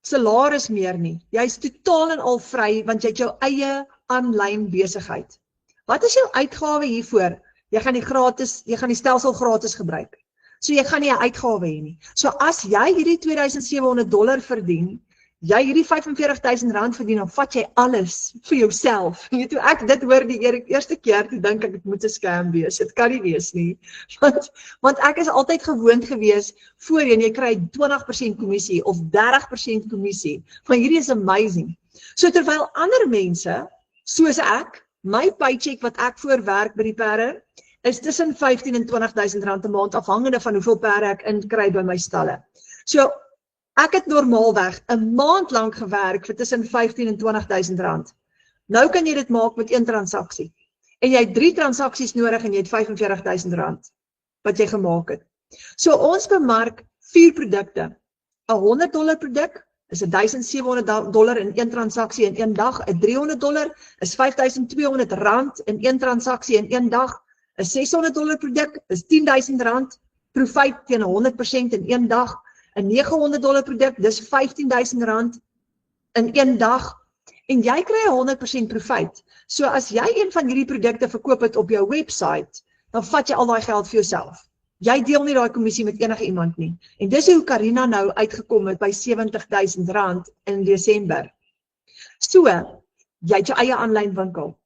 salaris meer nie. Jy is totaal en al vry want jy het jou eie aanlyn besigheid. Wat is jou uitgawe hiervoor? Jy gaan die stelsel gratis gebruik. So jy gaan nie 'n uitgawe hê nie. So as jy hierdie $2,700 verdien, jy hierdie R45,000 verdien, dan vat jy alles vir jouself. Jy weet hoe ek dit hoor die eerste keer, toe dink ek dit moet 'n scam wees. Dit kan nie wees nie. Want ek is altyd gewoond gewees, voorheen jy kry 20% kommissie of 30% kommissie. Maar hierdie is amazing. So terwyl ander mense, soos ek, my paycheck wat ek voor werk by die perde, is tussen 15 en 20.000 rand 'n maand afhangende van hoeveel perde ek inkry by my stalle. So ek het normaalweg 'n maand lank gewerk vir tussen 15 en 20.000 rand. Nou kan jy dit maak met 1 transaksie. En jy het 3 transaksies nodig en jy het 45.000 rand wat jy gemaak het. So ons bemark 4 produkte. 'n $100 produk is $1,700 in 1 transaksie in 1 dag. 'n $300 is R5,200 in 1 transaksie in 1 dag. 'n $600 produk is R10,000 profijt teen 100% in 1 dag. 'n $900 produk, dis R15,000 in 1 dag. En jy kry 100% profijt. So as jy een van hierdie produkte verkoop het op jou website, dan vat jy al daai geld vir jouself. Jy deel nie daai kommissie met enige iemand nie. En dis hoe Karina nou uitgekom het by R70,000 in Desember. So, jy het jou eie aanlyn winkel.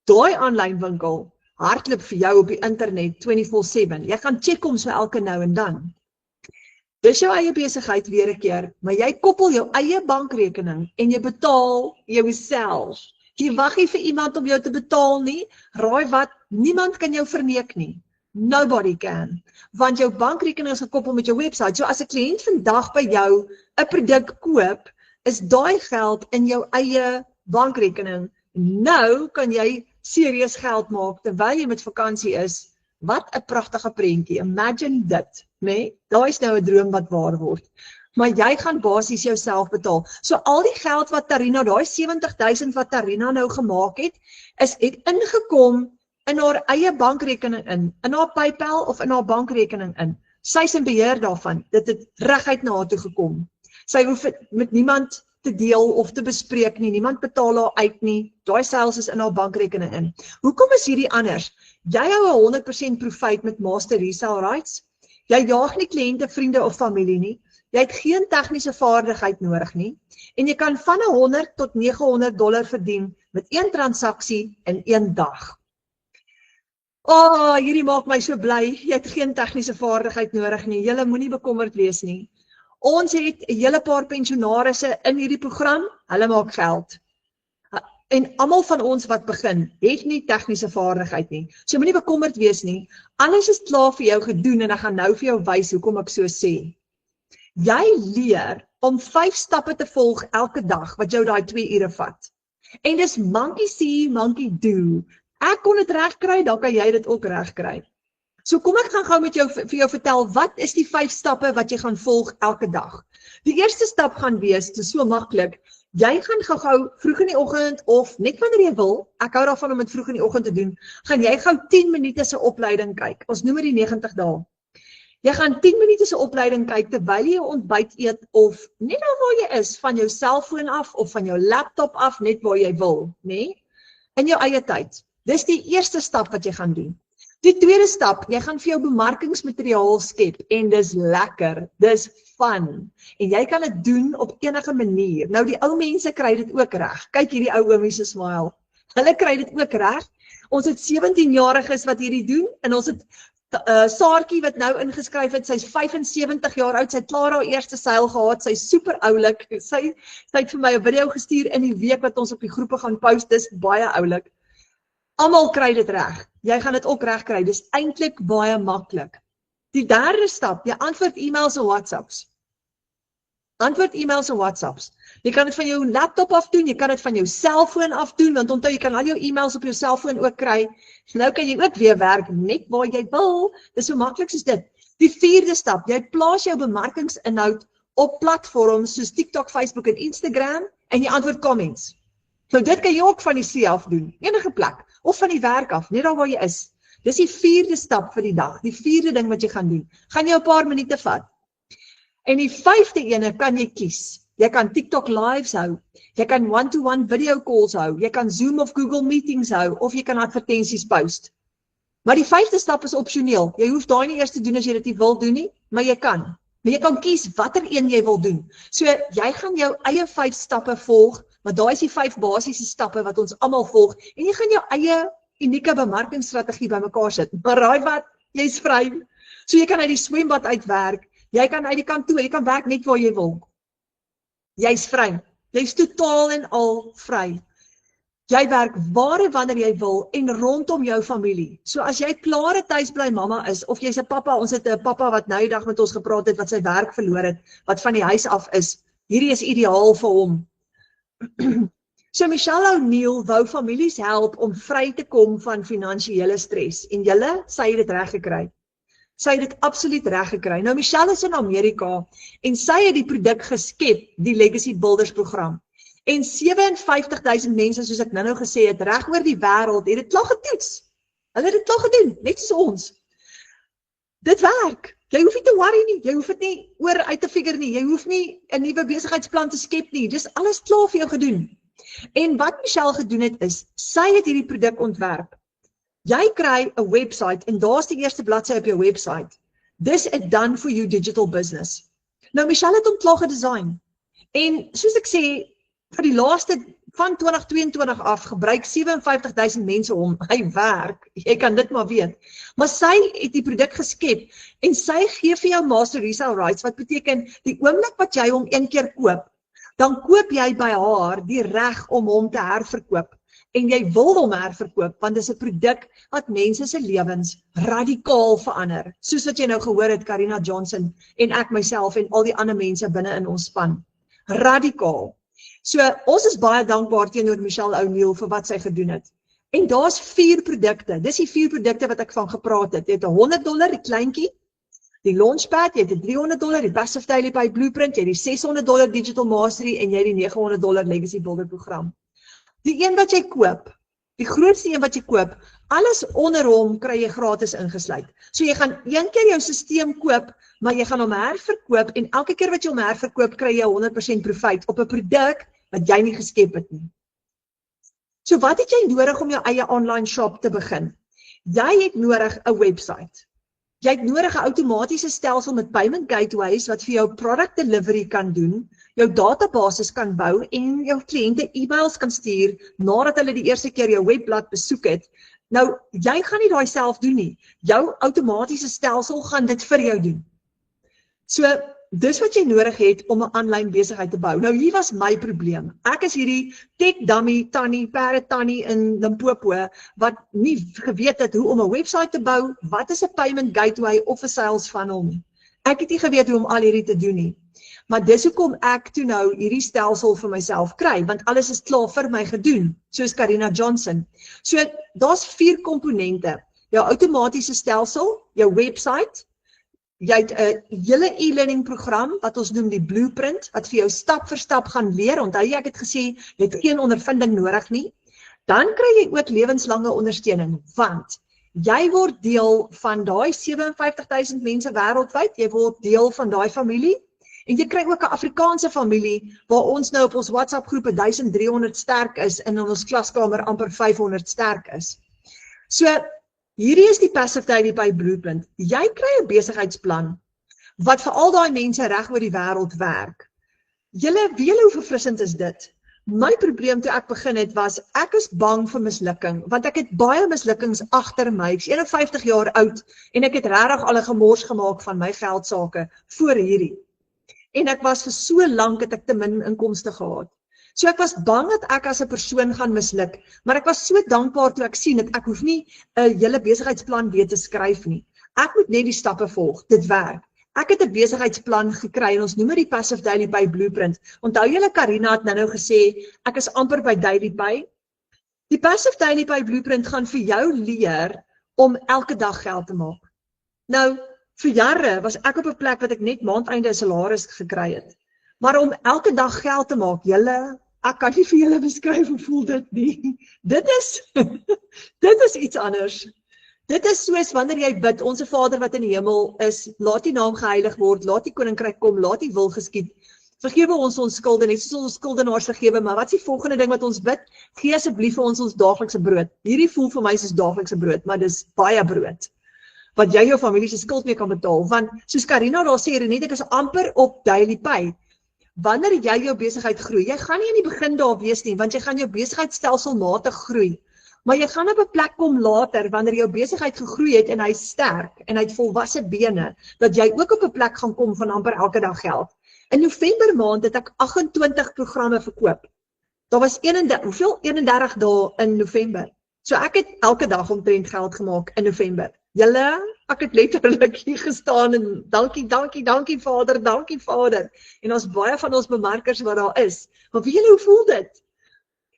Daai aanlyn winkel hardloop vir jou op die internet 24/7. Jy gaan check hom so elke nou en dan. Dis jou eie besigheid weer 'n keer, maar jy koppel jou eie bankrekening en jy betaal jouself. Jy wag nie vir iemand om jou te betaal nie. Raai wat? Niemand kan jou verneek nie. Nobody can. Want jou bankrekening is gekoppel met jou website. So as 'n kliënt vandag by jou 'n produk koop, is daai geld in jou eie bankrekening. Nou kan jy serieus geld maak terwyl jy met vakansie is. Wat 'n pragtige prentjie. Imagine dit, né? Daai is nou 'n droom wat waar word. Maar jy gaan basies jouself betaal. So al die geld wat Tarina, daai 70,000 wat Tarina nou gemaak het, het ingekom in haar eie bankrekening in haar PayPal of in haar bankrekening in. Sy is in beheer daarvan. Dit het reguit na haar toe gekom. Sy hoef dit met niemand te deel of te bespreek nie. Niemand betaal haar uit nie. Daai sales is in haar bankrekening in. Hoekom is hierdie anders? Jy hou 'n 100% profijt met Master Resale Rights. Jy jaag nie kliënte, vriende of familie nie. Jy het geen tegniese vaardigheid nodig nie. En jy kan van $100 tot $900 verdien met 1 transaksie in 1 dag. Hierdie maak my so bly. Jy het geen tegniese vaardigheid nodig nie. Julle moenie bekommerd wees nie. Ons het 'n hele paar pensionarisse in hierdie program. Hulle maak geld. En almal van ons wat begin, het nie tegniese vaardigheid nie. So moenie bekommerd wees nie. Alles is klaar vir jou gedoen en ek gaan nou vir jou wys hoekom ek so sê. Jy leer om 5 stappe te volg elke dag wat jou daai 2 ure vat. En dis monkey see, monkey do. Ek kon dit reg kry, dan kan jy dit ook reg kry. So kom ek gaan gou met jou vir jou vertel wat is die 5 stappe wat jy gaan volg elke dag. Die eerste stap gaan wees, dit is so maklik. Jy gaan gou vroeg in die oggend of net wanneer jy wil, ek hou daarvan om dit vroeg in die oggend te doen, gaan jy gou 10 minute se opleiding kyk. Ons noem dit die 90 dae. Jy gaan 10 minute se opleiding kyk terwyl jy ontbyt eet of net waar jy is, van jou selfoon af of van jou laptop af, net waar jy wil, né? In jou eie tyd. Dis die eerste stap wat jy gaan doen. Die tweede stap, jy gaan vir jou bemarkingsmateriaal skep en dis lekker, dis fun. En jy kan dit doen op enige manier. Nou die ou mense kry dit ook reg. Kyk hierdie ou oomie se smile. Hulle kry dit ook reg. Ons het 17-jariges wat hierdie doen en ons het Saartjie wat nou ingeskryf het, sy's 75 jaar oud, sy het klaar haar eerste seil gehad, sy's super oulik. Sy het vir my 'n video gestuur in die week wat ons op die groepe gaan post, dis baie oulik. Almal kry dit reg. Jy gaan dit ook reg kry. Dis eintlik baie maklik. Die derde stap, jy antwoord e-mails en WhatsApps. Antwoord e-mails en WhatsApps. Jy kan dit van jou laptop af doen, jy kan dit van jou selfoon af doen, want onthou jy kan al jou e-mails op jou selfoon ook kry. Nou kan jy ook weer werk net waar jy wil. Dis so maklik soos dit. Die vierde stap, jy plaas jou bemarkingsinhoud op platforms soos TikTok, Facebook en Instagram en jy antwoord comments. Nou dit kan jy ook van die see af doen, enige plek, of van die werk af, net daar waar jy is. Dis die vierde stap vir die dag, die vierde ding wat jy gaan doen. Gaan jou 'n paar minute vat. En die vyfde ene kan jy kies. Jy kan TikTok lives hou, jy kan one-to-one video calls hou, jy kan Zoom of Google meetings hou, of jy kan advertensies post. Maar die vyfde stap is opsioneel. Jy hoef daai nie eers te doen as jy dit nie wil doen nie, maar jy kan. Maar jy kan kies watter een jy wil doen. So jy gaan jou eie 5 stappe volg, maar daai is die 5 basiese stappe wat ons almal volg, en jy gaan jou eie unieke bemarkingsstrategie bymekaar sit. Maar raai wat, jy's vry. So jy kan uit die swembad uitwerk, jy kan uit die kantoor, jy kan werk net waar jy wil. Jy's vry. Jy's totaal en al vry. Jy werk waar en wanneer jy wil en rondom jou familie. So as jy klare tuisbly mamma is, of jy's 'n pappa, ons het 'n pappa wat nou die dag met ons gepraat het, wat sy werk verloor het, wat van die huis af is, hierdie is ideaal vir hom. So Michelle O'Neil wou families help om vry te kom van finansiële stres, en sy het dit reg gekry. Sy het dit absoluut reg gekry. Nou Michelle is in Amerika, en sy het die produk geskep, die Legacy Builders program. En 57,000 mense, soos ek nou gesê het, reg oor die wêreld, het dit klaar getoets. Hulle het dit klaar gedoen, net soos ons. Dit werk. Jy hoef nie te worry nie, jy hoef dit nie oor uit te figure nie, jy hoef nie 'n nuwe besigheidsplan te skep nie, dis alles klaar vir jou gedoen. En wat Michelle gedoen het is, sy het hierdie produk ontwerp. Jy kry 'n website, en daar's die eerste bladsy op jou website. Dis a done for you digital business. Nou Michelle het hom klaar gedesign. En soos ek sê, vir die laaste van 2022 af gebruik 57,000 mense hom. Hy werk, jy kan dit maar weet. Maar sy het die produk geskep en sy gee vir jou master resale rights, wat beteken die oomblik wat jy hom een keer koop, dan koop jy by haar die reg om hom te herverkoop. En jy wil hom herverkoop, want dit is 'n produk wat mense se lewens radikaal verander. Soos wat jy nou gehoor het, Karina Johnson en ek myself en al die ander mense binne in ons span. Radikaal. So, ons is baie dankbaar teenoor Michelle O'Neil vir wat sy gedoen het. En daar's 4 produkte. Dis die 4 produkte wat ek van gepraat het. Jy het $100, die kleintjie, die Launchpad, jy het die $300, die Passive Daily Pay Blueprint, jy het die $600 Digital Mastery en jy het die $900 Legacy Builder program. Die een wat jy koop, die grootste een wat jy koop, alles onder hom kry jy gratis ingesluit. So jy gaan een keer jou stelsel koop, maar jy gaan hom herverkoop en elke keer wat jy hom herverkoop, kry jy 100% profijt op 'n produk wat jy nie geskep het nie. So wat het jy nodig om jou eie online shop te begin? Jy het nodig 'n website. Jy het nodig 'n outomatiese stelsel met payment gateways wat vir jou product delivery kan doen, jou databases kan bou en jou kliënte e-mails kan stuur nadat hulle die eerste keer jou webblad besoek het. Nou, jy gaan nie daai self doen nie. Jou outomatiese stelsel gaan dit vir jou doen. So, dis wat jy nodig het om 'n aanlyn besigheid te bou. Nou, hier was my probleem. Ek is hierdie tech dummy tannie, perde tannie in Limpopo, wat nie geweet het hoe om 'n website te bou, wat is 'n payment gateway of 'n sales funnel nie. Ek het nie geweet hoe om al hierdie te doen nie. Maar dis hoekom ek toe nou hierdie stelsel vir myself kry, want alles is klaar vir my gedoen, soos Karina Johnson. So, daar's 4 komponente. Jou outomatiese stelsel, jou website, jy het 'n hele e-learning program, wat ons noem die Blueprint, wat vir jou stap vir stap gaan leer. Onthou jy, ek het gesê, jy het geen ondervinding nodig nie. Dan kry jy ook lewenslange ondersteuning, want jy word deel van daai 57,000 mense wêreldwyd, jy word deel van daai familie, en jy kry ook 'n Afrikaanse familie, waar ons nou op ons WhatsApp groep 1300 sterk is, en in ons klaskamer amper 500 sterk is. So, hierdie is die Passive Daily Pay Blueprint. Jy kry 'n besigheidsplan, wat vir al daai mense reg oor die wêreld werk. Julle weet hoe verfrissend is dit. My probleem toe ek begin het was, ek is bang vir mislukking, want ek het baie mislukkings agter my. Ek is 51 jaar oud, en ek het regtig al 'n gemors gemaak van my geldsake voor hierdie. En ek was vir so lank het ek te min inkomste gehad. So ek was bang dat ek as 'n persoon gaan misluk, maar ek was so dankbaar toe ek sien dat ek hoef nie 'n hele besigheidsplan weer te skryf nie. Ek moet net die stappe volg, dit werk. Ek het 'n besigheidsplan gekry en ons noem dit die Passive Daily Pay Blueprint. Onthou julle, Karina het nou gesê, ek is amper by Daily Pay. Die Passive Daily Pay Blueprint gaan vir jou leer om elke dag geld te maak. Nou, vir jare was ek op 'n plek wat ek net maandeinde 'n salaris gekry het. Maar om elke dag geld te maak, julle, ek kan nie vir julle beskryf hoe voel dit nie. Dit is iets anders. Dit is soos wanneer jy bid, Onse Vader wat in die hemel is, laat die naam geheilig word, laat die koninkryk kom, laat die wil geskied. Vergewe ons skulde, net soos ons skuldenaars vergewe, maar wat is die volgende ding wat ons bid? Gee asseblief vir ons daaglikse brood. Hierdie voel vir my soos daaglikse brood, maar dis baie brood wat jy jou familie se skuld mee kan betaal, want soos Karina daar sê, Renet, ek is amper op Daily Pay. Wanneer jy jou besigheid groei, jy gaan nie in die begin daar wees nie, want jy gaan jou besigheid stelselmatig groei. Maar jy gaan op 'n plek kom later, wanneer jou besigheid gegroei het en hy sterk, en hy het volwasse bene, dat jy ook op 'n plek gaan kom van amper elke dag geld. In November maand het ek 28 programme verkoop. Daar was 31 dae in November. So ek het elke dag omtrent geld gemaak in November. Julle, ek het letterlik hier gestaan en dankie Vader. En ons baie van ons bemarkers wat daar is. Maar weet julle hoe voel dit?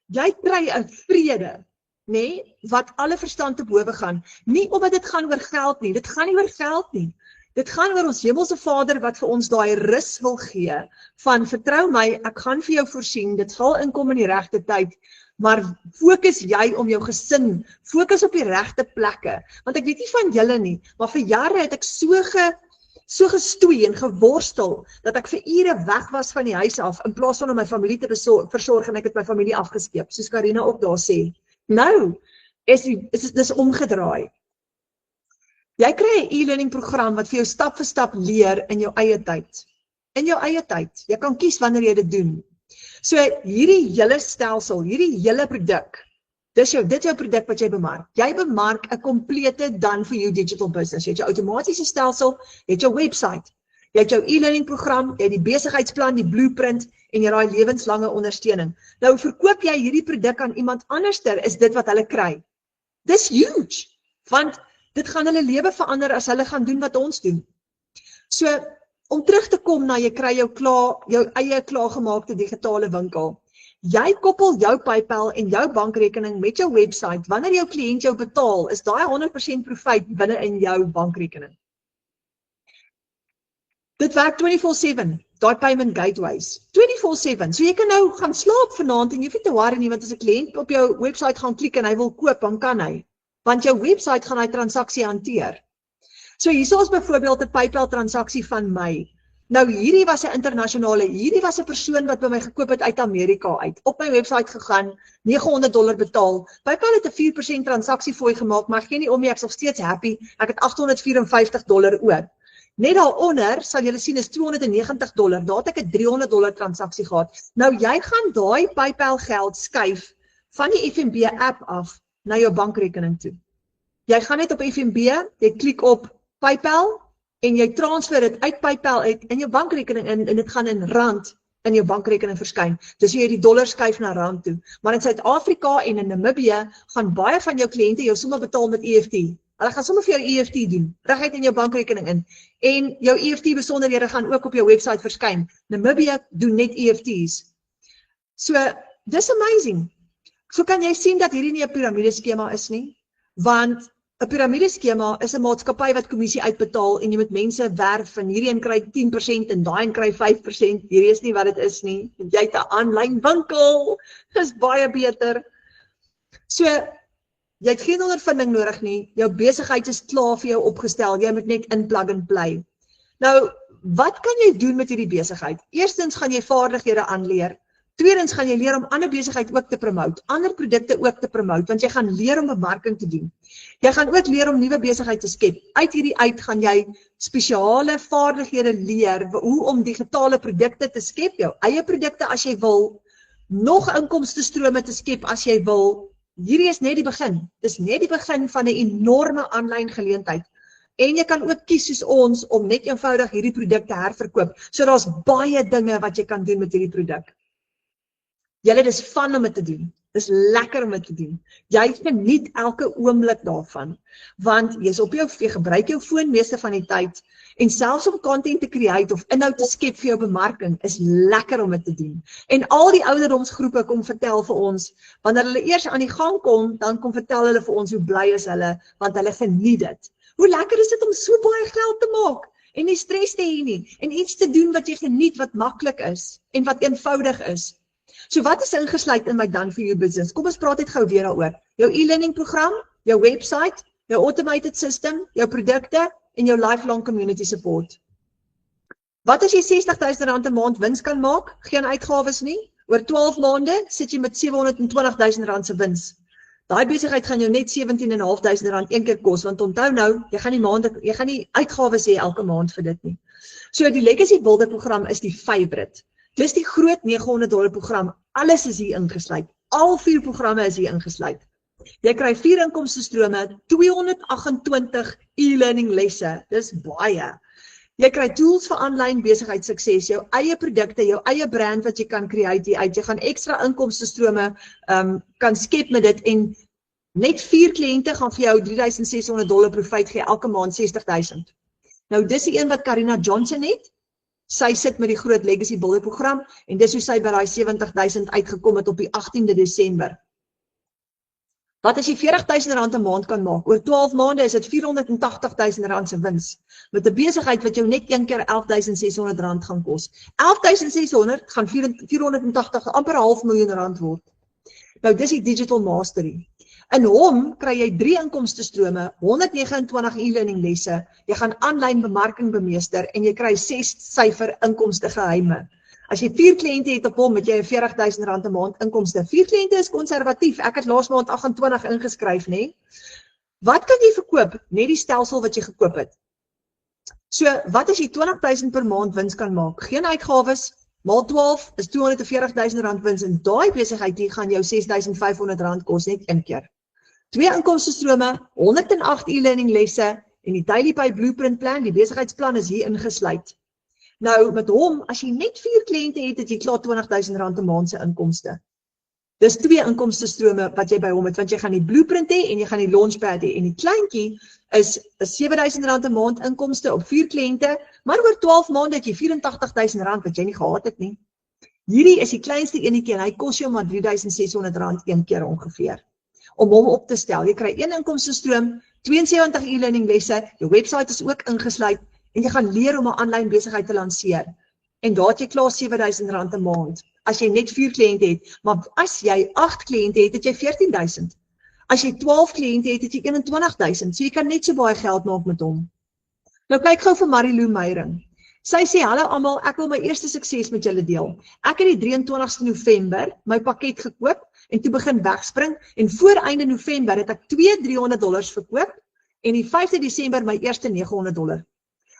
Jy kry 'n vrede, nê, wat alle verstand te bowe gaan. Nie omdat dit gaan oor geld nie, dit gaan nie oor geld nie. Dit gaan oor ons hemelse Vader wat vir ons daai rus wil gee, van vertrou my, ek gaan vir jou voorsien, dit sal inkom in die regte tyd, maar fokus jy om jou gesin, fokus op die regte plekke, want ek weet nie van julle nie, maar vir jare het ek so gestoei en geworstel, dat ek vir ure weg was van die huis af, in plaas van om my familie te versorg, en ek het my familie afgeskeep, soos Karina ook daar sê. Nou, dis omgedraai. Jy kry 'n e-learning program wat vir jou stap vir stap leer in jou eie tyd. In jou eie tyd. Jy kan kies wanneer jy dit doen. So hierdie hele stelsel, hierdie hele produk, dit jou produk wat jy bemark. Jy bemark 'n komplete done for you digital business. Jy het jou outomatiese stelsel, jy het jou website, jy het jou e-learning program, jy het die besigheidsplan, die blueprint en jy raai lewenslange ondersteuning. Nou verkoop jy hierdie produk aan iemand anderster, is dit wat hulle kry. Dis huge, want dit gaan hulle lewe verander as hulle gaan doen wat ons doen. So, om terug te kom na jy kry jou eie klaargemaakte digitale winkel. Jy koppel jou PayPal en jou bankrekening met jou website. Wanneer jou kliënt jou betaal, is daai 100% profiet binne in jou bankrekening. Dit werk 24/7, daai payment gateways. 24/7. So jy kan nou gaan slaap vanaand en jy hoef nie te worry nie, want as 'n kliënt op jou website gaan klik en hy wil koop, dan kan hy. Want jou website gaan hy transaksie hanteer. So hier is byvoorbeeld 'n PayPal transaksie van my. Nou hierdie was 'n internasionale, hierdie was 'n persoon wat by my gekoop het uit Amerika uit. Op my website gegaan, $900 betaal. PayPal het 'n 4% transaksie fooi gemaak, maar geen nie om nie, ek is nog steeds happy. Ek het $854 oor. Net daaronder sal julle sien is $290. Daar het ek 'n $300 transaksie gehad. Nou jy gaan daai PayPal geld skuif van die FNB app af na jou bankrekening toe. Jy gaan net op FNB, jy klik op PayPal en jy transfer dit uit PayPal uit in jou bankrekening in en dit gaan in rand in jou bankrekening verskyn. Dus jy die dollar skuif na rand toe. Maar in Suid-Afrika en in Namibië gaan baie van jou kliënte jou sommer betaal met EFT. Hulle gaan sommer vir jou EFT doen, reguit in jou bankrekening in. En jou EFT besonderhede gaan ook op jou website verskyn. Namibië doen net EFT's. So, dis amazing. So kan jy sien dat hierdie nie 'n piramideskema is nie, want 'n piramideskema is 'n maatskappy wat kommissie uitbetaal en jy moet mense werf en hierdie een kry 10% en daai een kry 5%. Hierdie is nie wat dit is nie. Jy het 'n aanlyn winkel. Dis baie beter. So jy het geen ondervinding nodig nie. Jou besigheid is klaar vir jou opgestel. Jy moet net in plug and play. Nou, wat kan jy doen met hierdie besigheid? Eerstens gaan jy vaardighede aanleer. Tweedens gaan jy leer om ander besigheid ook te promote, ander produkte ook te promote, want jy gaan leer om bemarking te doen. Jy gaan ook leer om nuwe besigheid te skep. Uit hierdie uit gaan jy spesiale vaardighede leer hoe om digitale produkte te skep, jou eie produkte as jy wil, nog inkomstestrome te skep as jy wil. Hierdie is net die begin. Dis net die begin van 'n enorme aanlyn geleentheid. En jy kan ook kies soos ons om net eenvoudig hierdie produkte herverkoop. So daar's baie dinge wat jy kan doen met hierdie produk. Julle, dis fun om dit te doen. Dis lekker om dit te doen. Jy geniet elke oomblik daarvan, want jy gebruik jou foon meeste van die tyd, en selfs om content te create of inhoud te skep vir jou bemarking, is lekker om dit te doen. En al die ouderdomsgroepe kom vertel vir ons, wanneer hulle eers aan die gang kom, dan kom vertel hulle vir ons hoe bly is hulle, want hulle geniet dit. Hoe lekker is dit om so baie geld te maak, en nie stres te hê nie, en iets te doen wat jy geniet, wat maklik is, en wat eenvoudig is. So wat is ingesluit in my Done for You business? Kom ons praat net gou weer daaroor. Jou e-learning program, jou website, jou automated system, jou produkte en jou lifelong community support. Wat as jy R60,000 'n maand wins kan maak? Geen uitgawes nie. Oor 12 maande sit jy met R720,000 se wins. Daai besigheid gaan jou net R17,500 een keer kos, want onthou nou, jy gaan nie uitgawes hê elke maand vir dit nie. So die Legacy Builder program is die favorite. Dis die groot $900 program, alles is hier ingesluit. Al 4 programme is hier ingesluit. Jy kry 4 inkomstestrome, 228 e-learning lesse, dis baie. Jy kry tools vir aanlyn besigheidssukses, jou eie produkte, jou eie brand wat jy kan create uit. Jy gaan ekstra inkomstestrome kan skep met dit en net 4 kliënte gaan vir jou $3,600 profiet gee elke maand 60,000. Nou dis die een wat Karina Johnson het. Sy sit met die groot Legacy Builder program en dis hoe sy by daai 70,000 uitgekom het op die 18de Desember. Wat as jy R40,000 'n maand kan maak? Oor 12 maande is dit R480,000 se wins. Met 'n besigheid wat jou net een keer R11,600 gaan kos. R11,600 gaan 480, amper R500,000 word. Nou dis die digital mastery. In hom kry jy 3 inkomstestrome, 129 e-learning lesse, jy gaan aanlyn bemarking bemeester en jy kry 6 syfer inkomste geheime. As jy 4 kliënte het op hom, het jy R40,000 'n maand inkomste. 4 kliënte is konservatief. Ek het laas maand 28 ingeskryf, nê? Wat kan jy verkoop? Net die stelsel wat jy gekoop het. So, wat as jy 20,000 per maand wins kan maak? Geen uitgawes, maal 12 is R240,000 wins en daai besigheid hier gaan jou R6,500 kos net een keer. 2 inkomstestrome, 108 e-learning lesse en die Daily Pay Blueprint plan, die besigheidsplan is hier ingesluit. Nou, met hom, as jy net 4 kliënte het jy klaar R20,000 'n maand se inkomste. Dis 2 inkomstestrome wat jy by hom het, want jy gaan die blueprint hê en jy gaan die launchpad hê. En die kleintjie is R7,000 'n maand inkomste op 4 kliënte, maar oor 12 maande het jy R84,000 wat jy nie gehad het nie. Hierdie is die kleinste enetjie en hy kos jou maar R3,600 een keer ongeveer. Om hom op te stel. Jy kry 1 inkomstestroom, 72 e-learning lesse, jou website is ook ingesluit en jy gaan leer om 'n aanlyn besigheid te lanseer. En daar het jy klaar R7,000 'n maand. As jy net 4 kliënte het, maar as jy 8 kliënte het jy 14,000. As jy 12 kliënte het jy 21,000. So jy kan net so baie geld maak met hom. Nou kyk gou vir Marilou Meyering. Sy sê, hallo almal, ek wil my eerste sukses met julle deel. Ek het die 23ste November my pakket gekoop en toe begin wegspring en voor einde November het ek 2 $300 verkoop en die 5de Desember my eerste $900.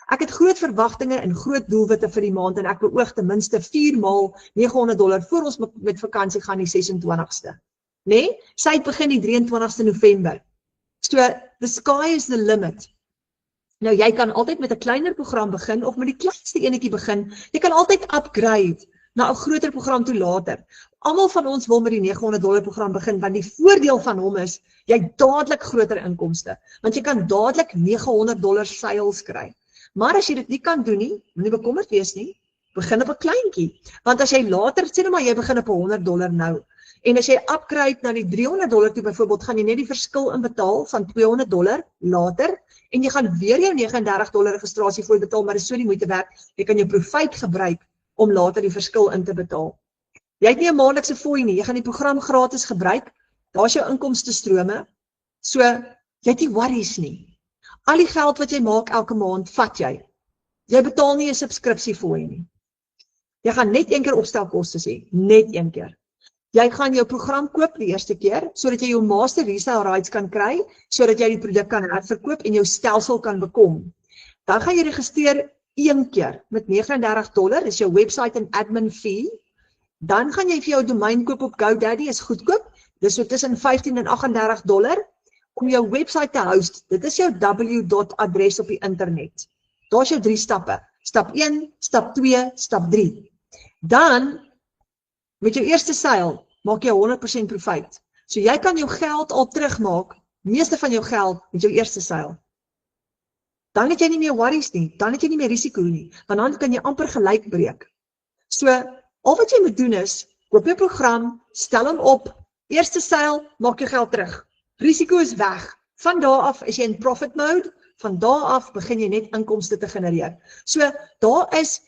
Ek het groot verwagtinge en groot doelwitte vir die maand en ek beoog ten minste 4 maal $900 voor ons met vakansie gaan die 26ste. Nee, sy het begin die 23ste November. So, the sky is the limit. Nou, jy kan altyd met 'n kleiner program begin of met die kleinste enetjie begin. Jy kan altyd upgrade na 'n groter program toe later. Almal van ons wil met die $900 program begin, want die voordeel van hom is, jy het dadelik groter inkomste, want jy kan dadelik $900 sales kry. Maar as jy dit nie kan doen nie, moenie bekommerd wees nie, begin op 'n kleintjie. Want as jy later, sê nou maar jy begin op $100 nou, en as jy upgrade na die $300 toe byvoorbeeld, gaan jy net die verskil inbetaal van $200 later, en jy gaan weer jou $39 registrasie voor betaal, maar dit is so die moeite werd, jy kan jou profijt gebruik om later die verskil in te betaal. Jy het nie 'n maandelikse fooi nie, jy gaan die program gratis gebruik, daar is jou inkomstestrome, so jy het nie worries nie. Al die geld wat jy maak elke maand, vat jy. Jy betaal nie 'n subskripsie fooi nie. Jy gaan net een keer opstelkostes hê, net een keer. Jy gaan jou program koop die eerste keer, sodat jy jou master resale rights kan kry, sodat jy die produk kan herverkoop en jou stelsel kan bekom. Dan gaan jy registreer een keer met $39, dis jou website en admin fee. Dan gaan jy vir jou domein koop op GoDaddy, is goedkoop, dis so tussen $15 en $38, om jou website te host. Dit is jou w.adres op die internet. Daar is jou 3 stappe. Stap 1, stap 2, stap 3. Dan, met jou eerste seil, maak jy 100% profijt. So jy kan jou geld al terugmaak, meeste van jou geld, met jou eerste seil. Dan het jy nie meer worries nie, dan het jy nie meer risiko nie, want dan kan jy amper gelyk breek. So, al wat jy moet doen is, koop jou program, stel hom op, eerste seil, maak jou geld terug. Risiko is weg. Van daar af is jy in profit mode, van daar af begin jy net inkomste te genereer. So, daar is,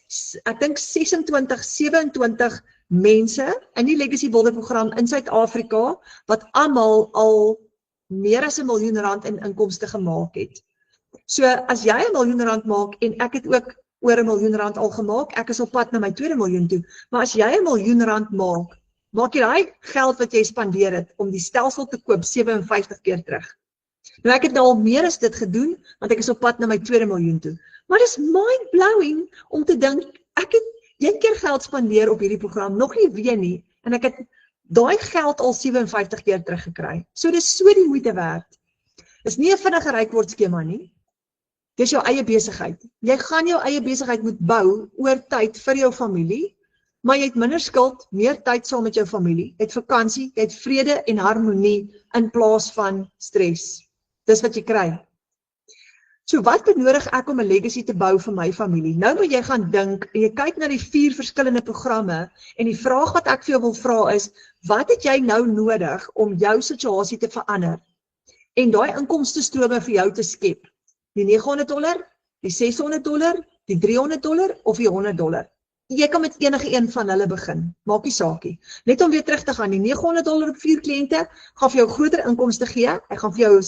ek dink 26, 27 mense in die Legacy Builder program in Suid-Afrika, wat almal al meer as R1 miljoen in inkomste gemaak het. So, as jy R1 miljoen maak, en ek het ook oor R1 miljoen al gemaak, ek is op pad na my tweede miljoen toe, maar as jy R1 miljoen maak, maak jy daai geld wat jy spandeer het, om die stelsel te koop 57 keer terug. Nou ek het nou al meer as dit gedoen, want ek is op pad na my tweede miljoen toe. Maar dit is mind-blowing om te dink, ek het 1 keer geld spandeer op hierdie program, nog nie weer nie, en ek het daai geld al 57 keer teruggekry. So dit is so die moeite werd. Dit is nie 'n vinnige ryk word skema nie. Dis jou eie besigheid. Jy gaan jou eie besigheid moet bou oor tyd vir jou familie, maar jy het minder skuld, meer tyd saam met jou familie, jy het vakansie, jy het vrede en harmonie in plaas van stres. Dis wat jy kry. So wat benodig ek om 'n legacy te bou vir my familie? Nou moet jy gaan dink, en jy kyk na die 4 verskillende programme, en die vraag wat ek vir jou wil vra is, wat het jy nou nodig om jou situasie te verander? En daai inkomstestrome vir jou te skep. Die $900, die $600, die $300 of die $100. Jy kan met enige een van hulle begin, maak nie saakie. Net om weer terug te gaan, die $900 op 4 kliënte, gaan vir jou groter inkomste gee, hy gaan vir jou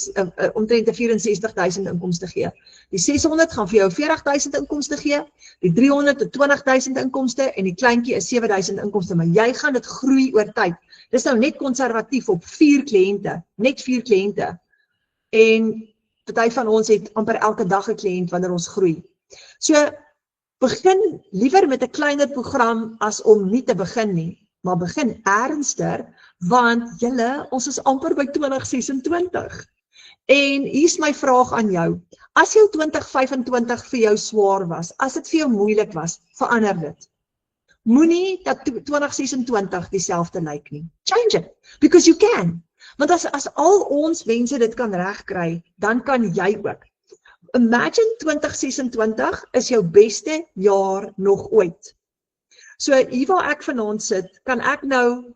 omtrent 64.000 inkomste gee. Die 600 gaan vir jou 40.000 inkomste gee, die 300 20.000 inkomste, en die kleintjie is 7.000 inkomste, maar jy gaan dit groei oor tyd. Dis nou net konservatief op 4 kliënte, net 4 kliënte. En party van ons het amper elke dag 'n kliënt wanneer ons groei. So, begin liewer met 'n kleiner program as om nie te begin nie, maar begin ernstiger, want ons is amper by 2026. En hier's my vraag aan jou. As jou 2025 vir jou swaar was, as dit vir jou moeilik was, verander dit. Moenie dat 2026 dieselfde lyk nie. Change it, because you can. Want as al ons mense dit kan regkry, dan kan jy ook. Imagine 2026 is jou beste jaar nog ooit. So hier waar ek vanaand sit, kan ek nou,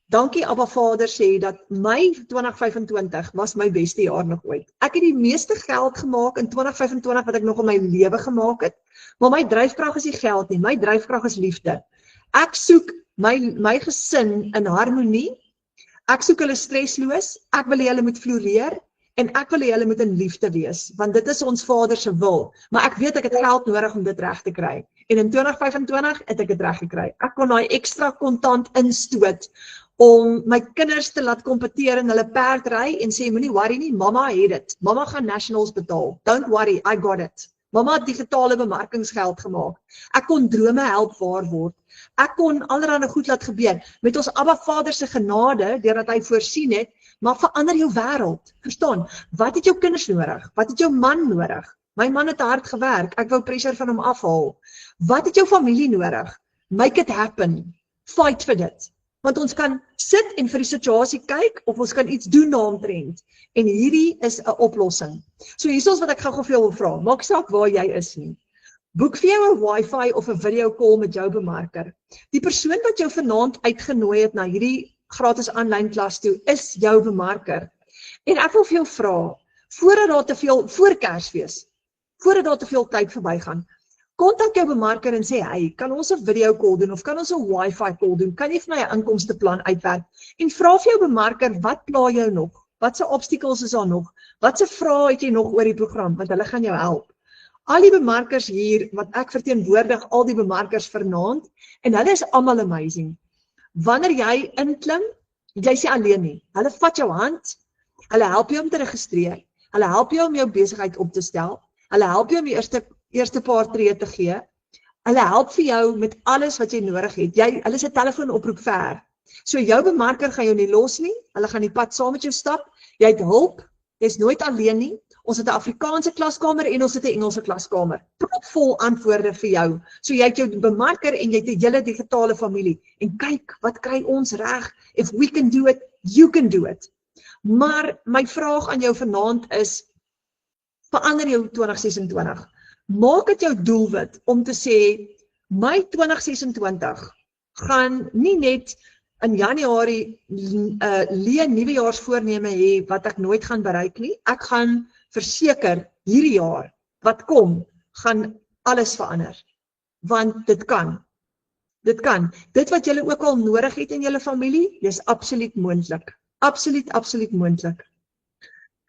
dankie Abba Vader sê, dat my 2025 was my beste jaar nog ooit. Ek het die meeste geld gemaak in 2025 wat ek nog in my lewe gemaak het, maar my dryfkrag is nie geld nie, my dryfkrag is liefde. Ek soek my gesin in harmonie, ek soek hulle stresloos, ek wil hê hulle moet floreer, en ek wil hê hulle moet in liefde wees, want dit is ons Vader se wil, maar ek weet ek het geld nodig om dit reg te kry, en in 2025 het ek dit reg gekry. Ek kon daai ekstra kontant instoot, om my kinders te laat kompeteer in hulle perdry, en sê, moenie worry nie, mama het dit, mama gaan nationals betaal, don't worry, I got it. Mama het digitale bemarkingsgeld gemaak, ek kon drome help waar word, ek kon allerhande goed laat gebeur, met ons Abba Vader se genade, deurdat hy voorsien het, maar verander jou wêreld. Verstaan, wat het jou kinders nodig? Wat het jou man nodig? My man het hard gewerk, ek wou pressure van hom afhaal. Wat het jou familie nodig? Make it happen. Fight vir dit. Want ons kan sit en vir die situasie kyk, of ons kan iets doen daaromtrent. En hierdie is 'n oplossing. So hier is wat ek gou vir jou wil vra. Maak saak waar jy is nie. Boek vir jou 'n wifi of 'n video call met jou bemarker. Die persoon wat jou vanaand uitgenooi het na hierdie gratis aanlyn klas toe, is jou bemarker. En ek wil vir jou vra, voordat daar te veel, voor Kersfees, voordat daar te veel tyd verbygaan, kontak jou bemarker en sê, hey, kan ons 'n video call doen, of kan ons 'n wifi call doen, kan jy vir my 'n inkomsteplan uitwerk, en vra vir jou bemarker, wat pla jou nog, wat se obstacles is daar nog, wat se vrae het jy nog oor die program, want hulle gaan jou help. Al die bemarkers hier, wat ek verteenwoordig, al die bemarkers vanaand, en hulle is almal amazing. Wanneer jy inklim, jy sê alleen nie. Hulle vat jou hand, hulle help jou om te registreer, hulle help jou om jou besigheid op te stel, hulle help jou om die eerste paar tree te gee, hulle help vir jou met alles wat jy nodig het. Hulle is 'n telefoonoproep ver. So jou bemarker gaan jou nie los nie, hulle gaan die pad saam met jou stap, jy het hulp, jy's nooit alleen nie. Ons het 'n Afrikaanse klaskamer en ons het 'n Engelse klaskamer. Propvol antwoorde vir jou. So jy het jou bemarker en jy het 'n hele digitale familie. En kyk, wat kry ons reg? If we can do it, you can do it. Maar my vraag aan jou vanaand is, verander jou 2026. Maak dit jou doelwit om te sê, my 2026 gaan nie net in Januarie nuwejaarsvoorneme hê wat ek nooit gaan bereik nie. Ek gaan verseker hierdie jaar wat kom, gaan alles verander. Want dit kan. Dit kan. Dit wat julle ook al nodig het in julle familie, dis absoluut moontlik. Absoluut moontlik.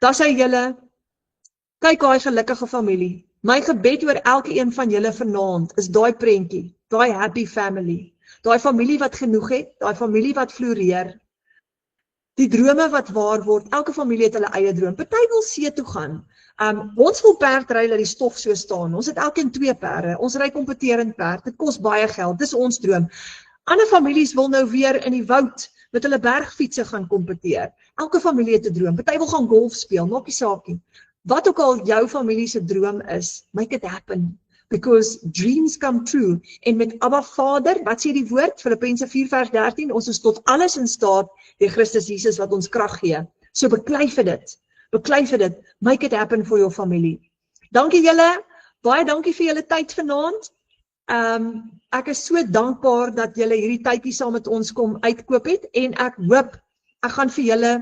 Das hy julle, kyk daai gelukkige familie. My gebed oor elke een van julle vanaand is daai prentjie, daai happy family. Daai familie wat genoeg het, daai familie wat floreer. Die drome wat waar word, elke familie het hulle eie droom. Party wil see toe gaan. Ons wil perdry dat die stof so staan. Ons het elkeen 2 perde. Ons ry kompeterend perd. Dit kos baie geld. Dis ons droom. Ander families wil nou weer in die woud met hulle bergfietsse gaan kompeteer. Elke familie het 'n droom. Party wil gaan golf speel, maak nie saak nie. wat ook al jou familie se droom is, make it happen. Because dreams come true. En met Abba Vader, wat sê die woord? Filippense 4:13, ons is tot alles in staat deur Christus Jesus wat ons krag gee. So beklei vir dit. Beklei vir dit. Make it happen vir jou familie. Dankie julle. Baie dankie vir julle tyd vanaand. Ek is so dankbaar dat julle hierdie tydjie saam met ons kom uitkoop het en ek hoop ek gaan vir julle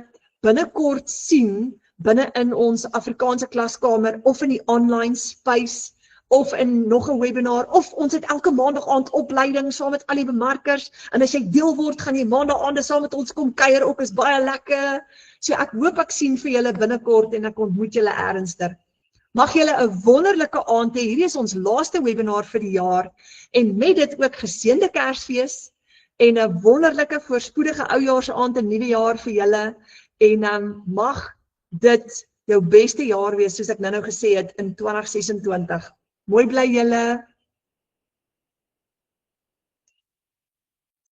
binnekort sien binne in ons Afrikaanse klaskamer of in die online space of in nog 'n webinar of ons het elke maandag aand opleiding saam met al die bemarkers en as jy deel word gaan jy maandag aande saam met ons kom kuier ook, is baie lekker. So ek hoop ek sien vir julle binnekort en ek ontmoet julle ernstig. Mag julle 'n wonderlike aand hê. Hierdie is ons laaste webinar vir die jaar en met dit ook geseënde Kersfees en 'n wonderlike voorspoedige oujaarsaand en nuwe jaar vir julle en mag dit jou beste jaar wees soos ek nou gesê het in 2026. Mooi bly julle.